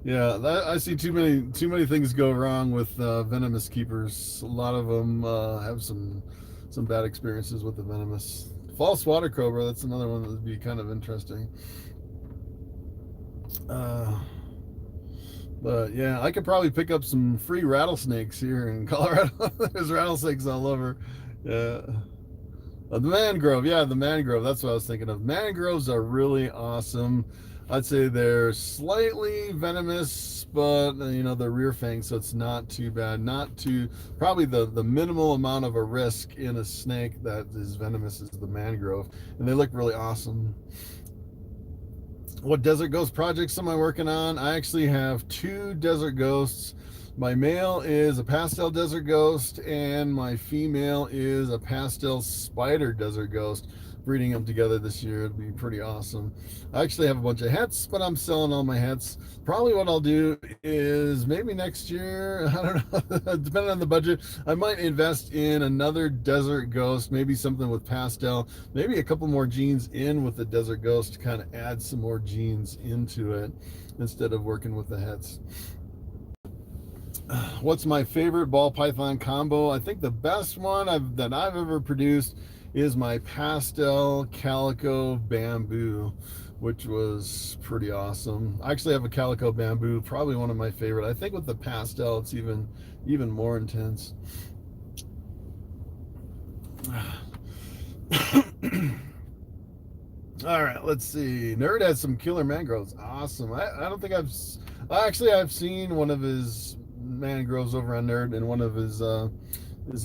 I see too many things go wrong with venomous keepers. A lot of them have some bad experiences with the venomous. False water cobra, that's another one that would be kind of interesting. But yeah, I could probably pick up some free rattlesnakes here in Colorado. There's rattlesnakes all over. Yeah. The mangrove, the mangrove. That's what I was thinking of. Mangroves are really awesome. I'd say they're slightly venomous, but they're rear fang, so it's not too bad. Probably the minimal amount of a risk in a snake that is venomous is the mangrove, and they look really awesome. What desert ghost projects am I working on? I actually have 2 desert ghosts. My male is a pastel desert ghost, and my female is a pastel spider desert ghost. Breeding them together this year, it'd be pretty awesome. I actually have a bunch of hets, but I'm selling all my hets. Probably what I'll do is maybe next year, I don't know, depending on the budget, I might invest in another desert ghost, maybe something with pastel, maybe a couple more genes in with the desert ghost to kind of add some more genes into it instead of working with the hets. What's my favorite ball python combo? I think the best one that I've ever produced is my pastel calico bamboo, which was pretty awesome. I actually have a calico bamboo, probably one of my favorite. I think with the pastel, it's even more intense. All right, let's see. Nerd has some killer mangroves. Awesome. I don't think I've seen one of his mangroves over on Nerd in one of his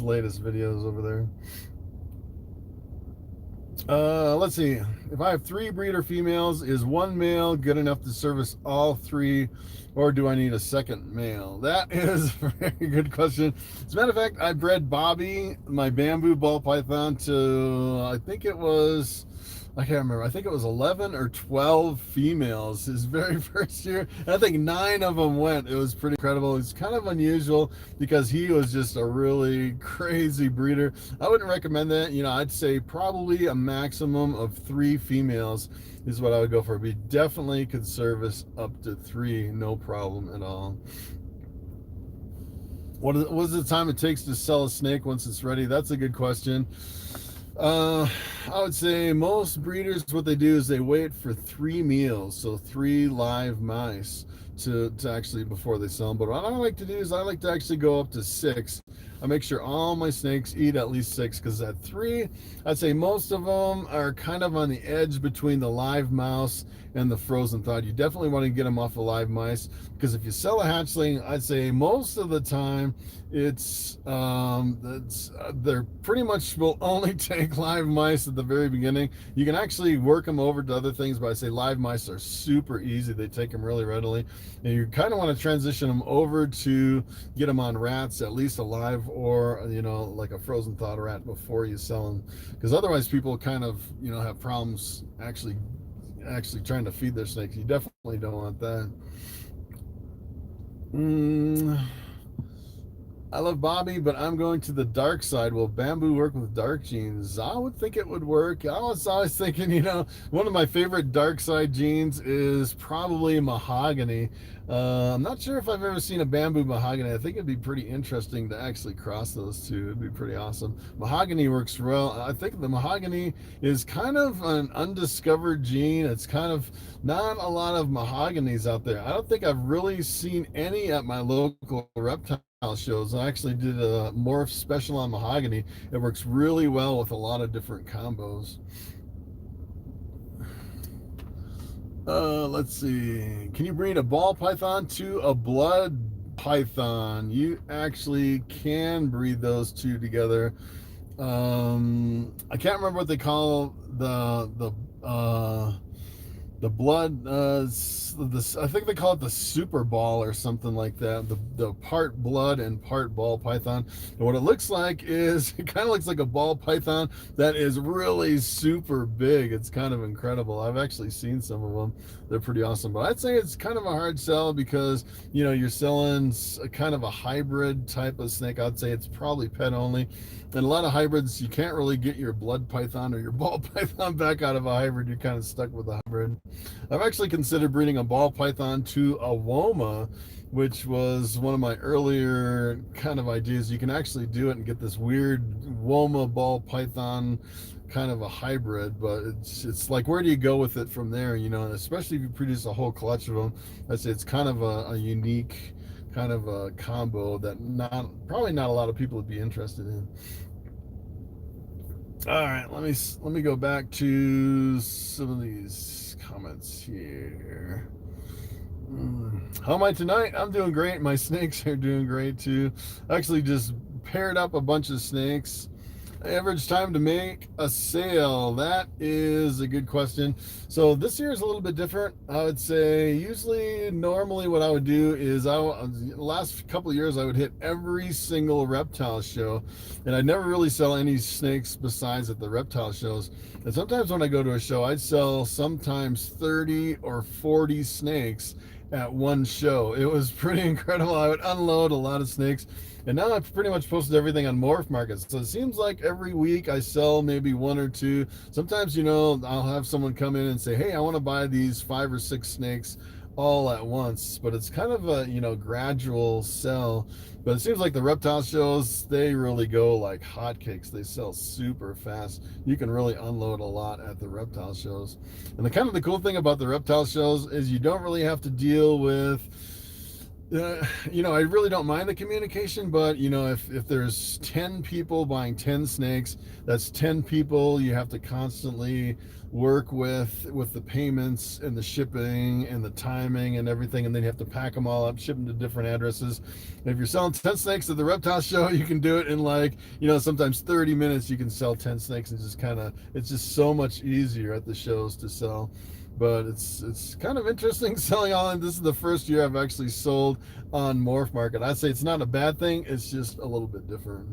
latest videos over there. Let's see. If I have 3 breeder females, is 1 male good enough to service all 3, or do I need a second male? That is a very good question. As a matter of fact, I bred Bobby, my bamboo ball python, to I can't remember. I think it was 11 or 12 females his very first year. And I think 9 of them went. It was pretty incredible. It's kind of unusual because he was just a really crazy breeder. I wouldn't recommend that. I'd say probably a maximum of 3 females is what I would go for. We definitely could service up to 3, no problem at all. What is the time it takes to sell a snake once it's ready? That's a good question. I would say most breeders, what they do is they wait for 3 meals, so 3 live mice to actually before they sell them. But what I like to do is I like to actually go up to 6. I make sure all my snakes eat at least 6, because at 3, I'd say most of them are kind of on the edge between the live mouse and the frozen thawed. You definitely want to get them off of live mice, because if you sell a hatchling, I'd say most of the time they're pretty much will only take live mice at the very beginning. You can actually work them over to other things, but I say live mice are super easy. They take them really readily, and you kind of want to transition them over to get them on rats, at least alive, or like a frozen thawed rat before you sell them, because otherwise people kind of have problems actually trying to feed their snakes. You definitely don't want that. I love Bobby, but I'm going to the dark side. Will bamboo work with dark genes? I would think it would work. I was always thinking, one of my favorite dark side genes is probably mahogany. I'm not sure if I've ever seen a bamboo mahogany. I think it'd be pretty interesting to actually cross those two. It'd be pretty awesome. Mahogany works well. I think the mahogany is kind of an undiscovered gene. It's kind of not a lot of mahoganies out there. I don't think I've really seen any at my local reptile shows. I actually did a Morph special on mahogany. It works really well with a lot of different combos. Let's see. Can you breed a ball python to a blood python? You actually can breed those two together. I can't remember what they call the blood, I think they call it the super ball or something like that. The part blood and part ball python. And what it looks like is, it kind of looks like a ball python that is really super big. It's kind of incredible. I've actually seen some of them. They're pretty awesome. But I'd say it's kind of a hard sell, because you're selling a kind of a hybrid type of snake. I'd say it's probably pet only. And a lot of hybrids, you can't really get your blood python or your ball python back out of a hybrid. You're kind of stuck with a hybrid. I've actually considered breeding a ball python to a woma, which was one of my earlier kind of ideas. You can actually do it and get this weird woma ball python kind of a hybrid, but it's like, where do you go with it from there? Especially if you produce a whole clutch of them. I'd say it's kind of a unique kind of a combo that probably not a lot of people would be interested in. All right, let me go back to some of these comments here. How am I tonight? I'm doing great. My snakes are doing great too. Actually just paired up a bunch of snakes. Average time to make a sale. That is a good question. So this year is a little bit different. I would say normally what I would do is the last couple of years I would hit every single reptile show, and I'd never really sell any snakes besides at the reptile shows. And sometimes when I go to a show, I'd sell sometimes 30 or 40 snakes at one show. It was pretty incredible. I would unload a lot of snakes. And now I've pretty much posted everything on Morphmarket. So it seems like every week I sell maybe 1 or 2. Sometimes, I'll have someone come in and say, hey, I want to buy these 5 or 6 snakes all at once. But it's kind of a, gradual sell. But it seems like the reptile shows, they really go like hotcakes. They sell super fast. You can really unload a lot at the reptile shows. And the cool thing about the reptile shows is you don't really have to deal with I really don't mind the communication, but if there's 10 people buying 10 snakes, that's 10 people you have to constantly work with the payments and the shipping and the timing and everything, and then you have to pack them all up, ship them to different addresses. And if you're selling 10 snakes at the reptile show, you can do it in sometimes 30 minutes. You can sell 10 snakes, and it's just so much easier at the shows to sell. But it's kind of interesting selling online. This is the first year I've actually sold on Morphmarket. I'd say it's not a bad thing. It's just a little bit different.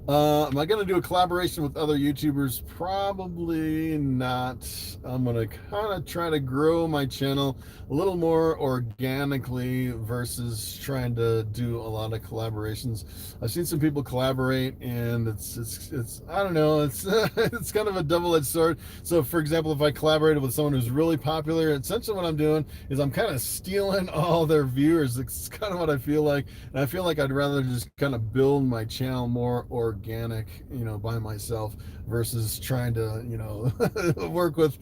Am I going to do a collaboration with other YouTubers? Probably not. I'm going to kind of try to grow my channel a little more organically versus trying to do a lot of collaborations. I've seen some people collaborate, and it's I don't know, it's it's kind of a double-edged sword. So for example, if I collaborated with someone who's really popular, essentially what I'm doing is I'm kind of stealing all their viewers. It's kind of what I feel like, and I feel like I'd rather just kind of build my channel more organic, by myself, versus trying to, work with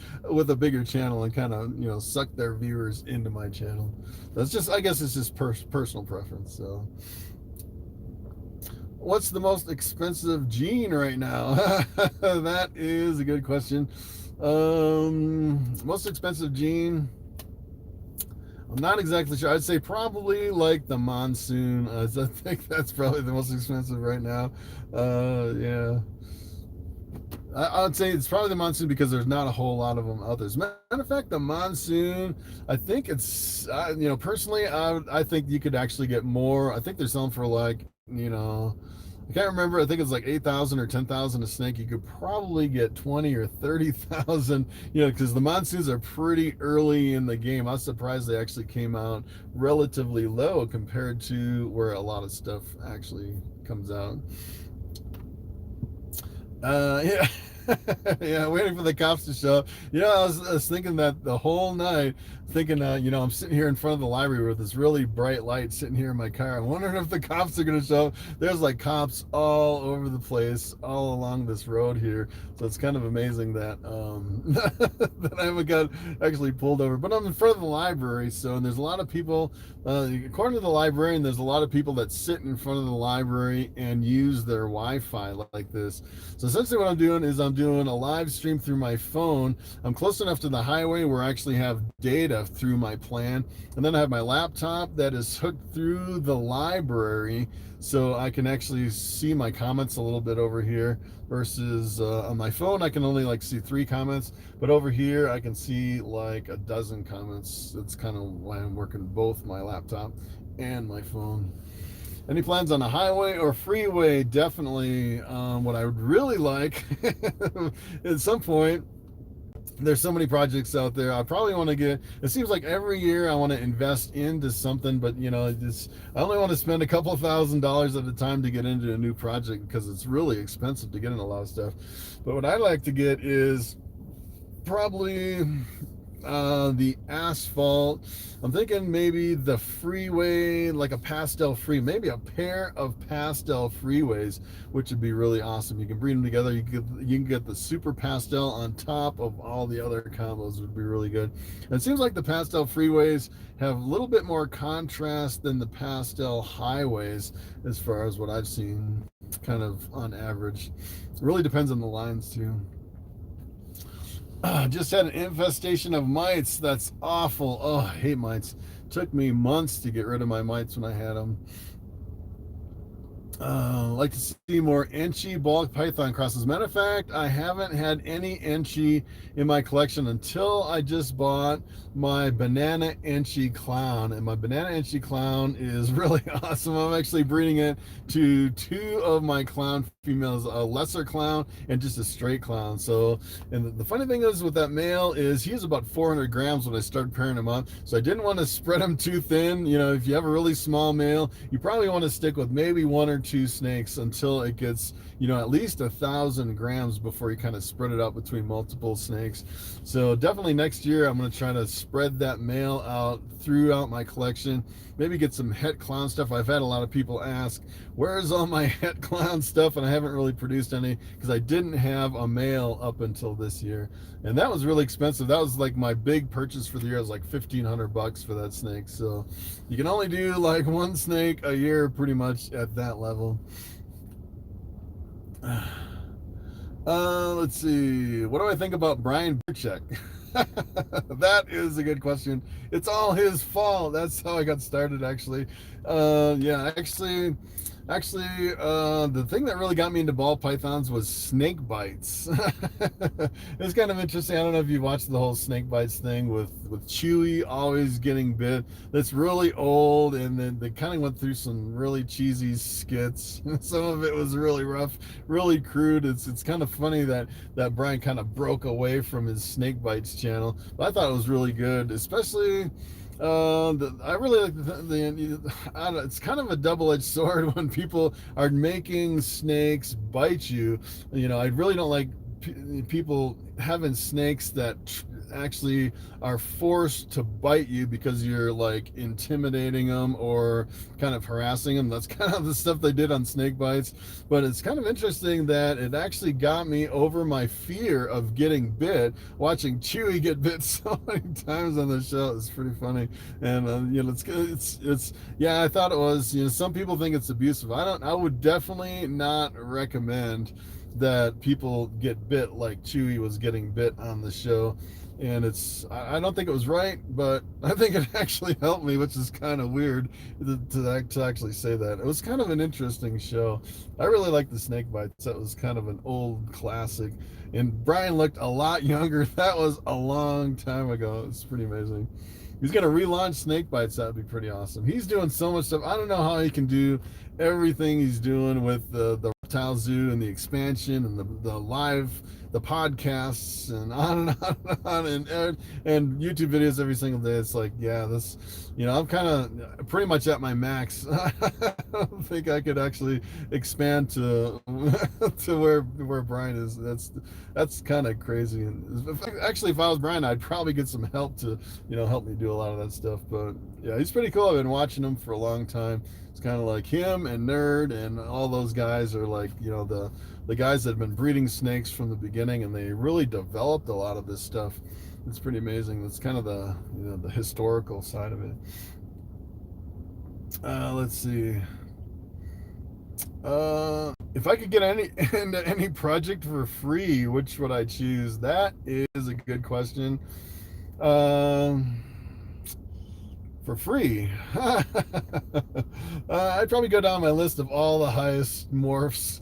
a bigger channel and kind of, suck their viewers into my channel. That's just, I guess it's just personal preference. So What's the most expensive gene right now? That is a good question. Most expensive gene. I'm not exactly sure. I'd say probably like the Monsoon. I think that's probably the most expensive right now. Yeah. I would say it's probably the Monsoon because there's not a whole lot of them out there. As a matter of fact, the Monsoon, I think it's, personally, I think you could actually get more. I think they're selling for like, I can't remember. I think it's like 8,000 or 10,000 a snake. You could probably get 20 or 30,000, because the Monsoons are pretty early in the game. I was surprised they actually came out relatively low compared to where a lot of stuff actually comes out. Yeah. Yeah, waiting for the cops to show up. I was thinking that the whole night, thinking, I'm sitting here in front of the library with this really bright light sitting here in my car. I'm wondering if the cops are going to show up. There's like cops all over the place, all along this road here. So it's kind of amazing that that I haven't got actually pulled over. But I'm in front of the library, and there's a lot of people, according to the librarian, there's a lot of people that sit in front of the library and use their Wi-Fi like this. So essentially what I'm doing is I'm doing a live stream through my phone. I'm close enough to the highway where I actually have data through my plan, and then I have my laptop that is hooked through the library, so I can actually see my comments a little bit over here versus on my phone I can only like see 3 comments, but over here I can see like a dozen comments. That's kind of why I'm working both my laptop and my phone. Any plans on a highway or freeway? Definitely. What I would really like at some point, there's so many projects out there. I probably want to get, it seems like every year I want to invest into something, but I only want to spend a couple $1,000s at a time to get into a new project because it's really expensive to get in a lot of stuff. But what I like to get is probably the asphalt. I'm thinking maybe the freeway, like a pastel free, maybe a pair of pastel freeways, which would be really awesome. You can bring them together. You can get the super pastel on top of all the other combos. Would be really good. And it seems like the pastel freeways have a little bit more contrast than the pastel highways, as far as what I've seen, kind of on average. It really depends on the lines too. Just had an infestation of mites. That's awful. Oh, I hate mites. Took me months to get rid of my mites when I had them. Like to see more Enchi bulk python crosses. As a matter of fact, I haven't had any Enchi in my collection until I just bought my banana Enchi clown, and my banana Enchi clown is really awesome. I'm actually breeding it to 2 of my clown females, a lesser clown and just a straight clown. So, and the funny thing is with that male is he's about 400 grams when I started pairing him up. So I didn't want to spread him too thin. If you have a really small male, you probably want to stick with maybe 1 or 2 snakes until it gets, at least 1,000 grams before you kind of spread it out between multiple snakes. So definitely next year, I'm going to try to spread that male out throughout my collection. Maybe get some het clown stuff. I've had a lot of people ask, where's all my het clown stuff? And I haven't really produced any because I didn't have a male up until this year. And that was really expensive. That was like my big purchase for the year. It was like $1,500 for that snake. So you can only do like 1 snake a year pretty much at that level. Let's see. What do I think about Brian Burchek? That is a good question. It's all his fault. That's how I got started, actually. Yeah, actually, the thing that really got me into ball pythons was snake bites. It's kind of interesting. I don't know if you watched the whole snake bites thing with Chewy always getting bit. That's really old, and then they kind of went through some really cheesy skits. Some of it was really rough, really crude. It's kind of funny that Brian kind of broke away from his snake bites channel. But I thought it was really good, especially. I really like it's kind of a double-edged sword when people are making snakes bite you. I really don't like people having snakes that actually are forced to bite you because you're like intimidating them or kind of harassing them. That's kind of the stuff they did on snake bites. But it's kind of interesting that it actually got me over my fear of getting bit. Watching Chewy get bit so many times on the show is pretty funny. And it's yeah, I thought it was, some people think it's abusive. I would definitely not recommend that people get bit like Chewy was getting bit on the show. And I don't think it was right, but I think it actually helped me, which is kind of weird to actually say that. It was kind of an interesting show. I really liked the snake bites. That was kind of an old classic. And Brian looked a lot younger. That was a long time ago. It's pretty amazing. He's going to relaunch snake bites. That would be pretty awesome. He's doing so much stuff. I don't know how he can do everything he's doing with the reptile zoo and the expansion and the podcasts and on and on and on and YouTube videos every single day. It's like, yeah, this, I'm kind of pretty much at my max. I don't think I could actually expand to where Brian is. That's kind of crazy. And actually, if I was Brian, I'd probably get some help to help me do a lot of that stuff. But yeah, he's pretty cool. I've been watching him for a long time. It's kind of like him and Nerd and all those guys are like, the guys that have been breeding snakes from the beginning, and they really developed a lot of this stuff. It's pretty amazing. It's kind of the the historical side of it. Let's see. If I could get into any project for free, which would I choose? That is a good question. For free, I'd probably go down my list of all the highest morphs.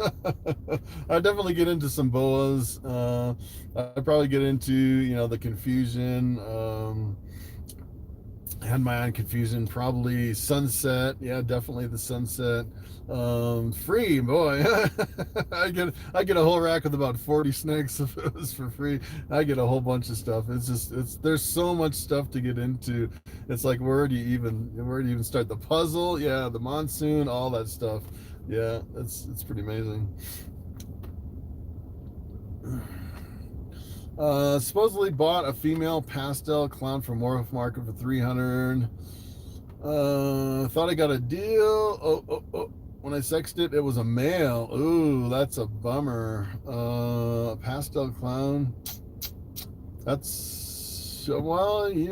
I'd definitely get into some boas. I'd probably get into the confusion. I had my own confusion, probably sunset. Yeah, definitely the sunset. Free, boy. I get a whole rack with about 40 snakes if it was for free. I get a whole bunch of stuff. There's so much stuff to get into. It's like where do you even start? The puzzle, yeah, the monsoon, all that stuff. Yeah, it's pretty amazing. Supposedly bought a female pastel clown from Morphmarket for $300. Thought I got a deal. Oh. When I sexed it, it was a male. Ooh, that's a bummer. Pastel clown. That's, well, you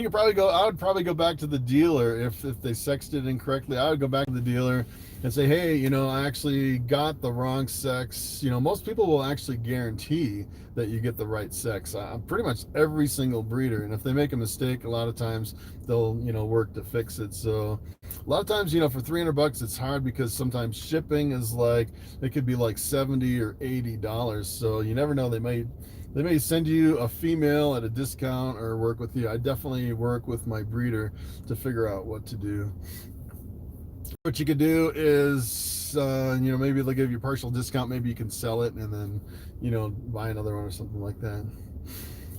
could probably go, I would probably go back to the dealer if they sexed it incorrectly. I would go back to the dealer and say, hey, I actually got the wrong sex. Most people will actually guarantee that you get the right sex. Pretty much every single breeder. And if they make a mistake, a lot of times they'll, work to fix it. So a lot of times, for $300, it's hard because sometimes shipping is like, it could be like $70 or $80. So you never know. They may send you a female at a discount or work with you. I definitely work with my breeder to figure out what to do. What you could do is, maybe they'll give you a partial discount. Maybe you can sell it and then, buy another one or something like that.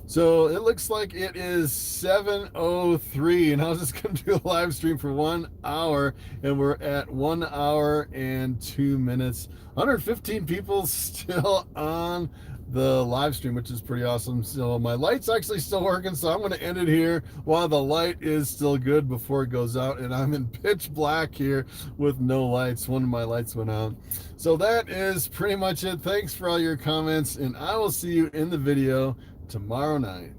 So it looks like it is 7:03, and I was just going to do a live stream for 1 hour, and we're at 1 hour and 2 minutes. 115 people still on the live stream, which is pretty awesome. So my light's actually still working, so I'm going to end it here while the light is still good before it goes out, and I'm in pitch black here with no lights. One of my lights went out. So that is pretty much it. Thanks for all your comments, and I will see you in the video tomorrow night.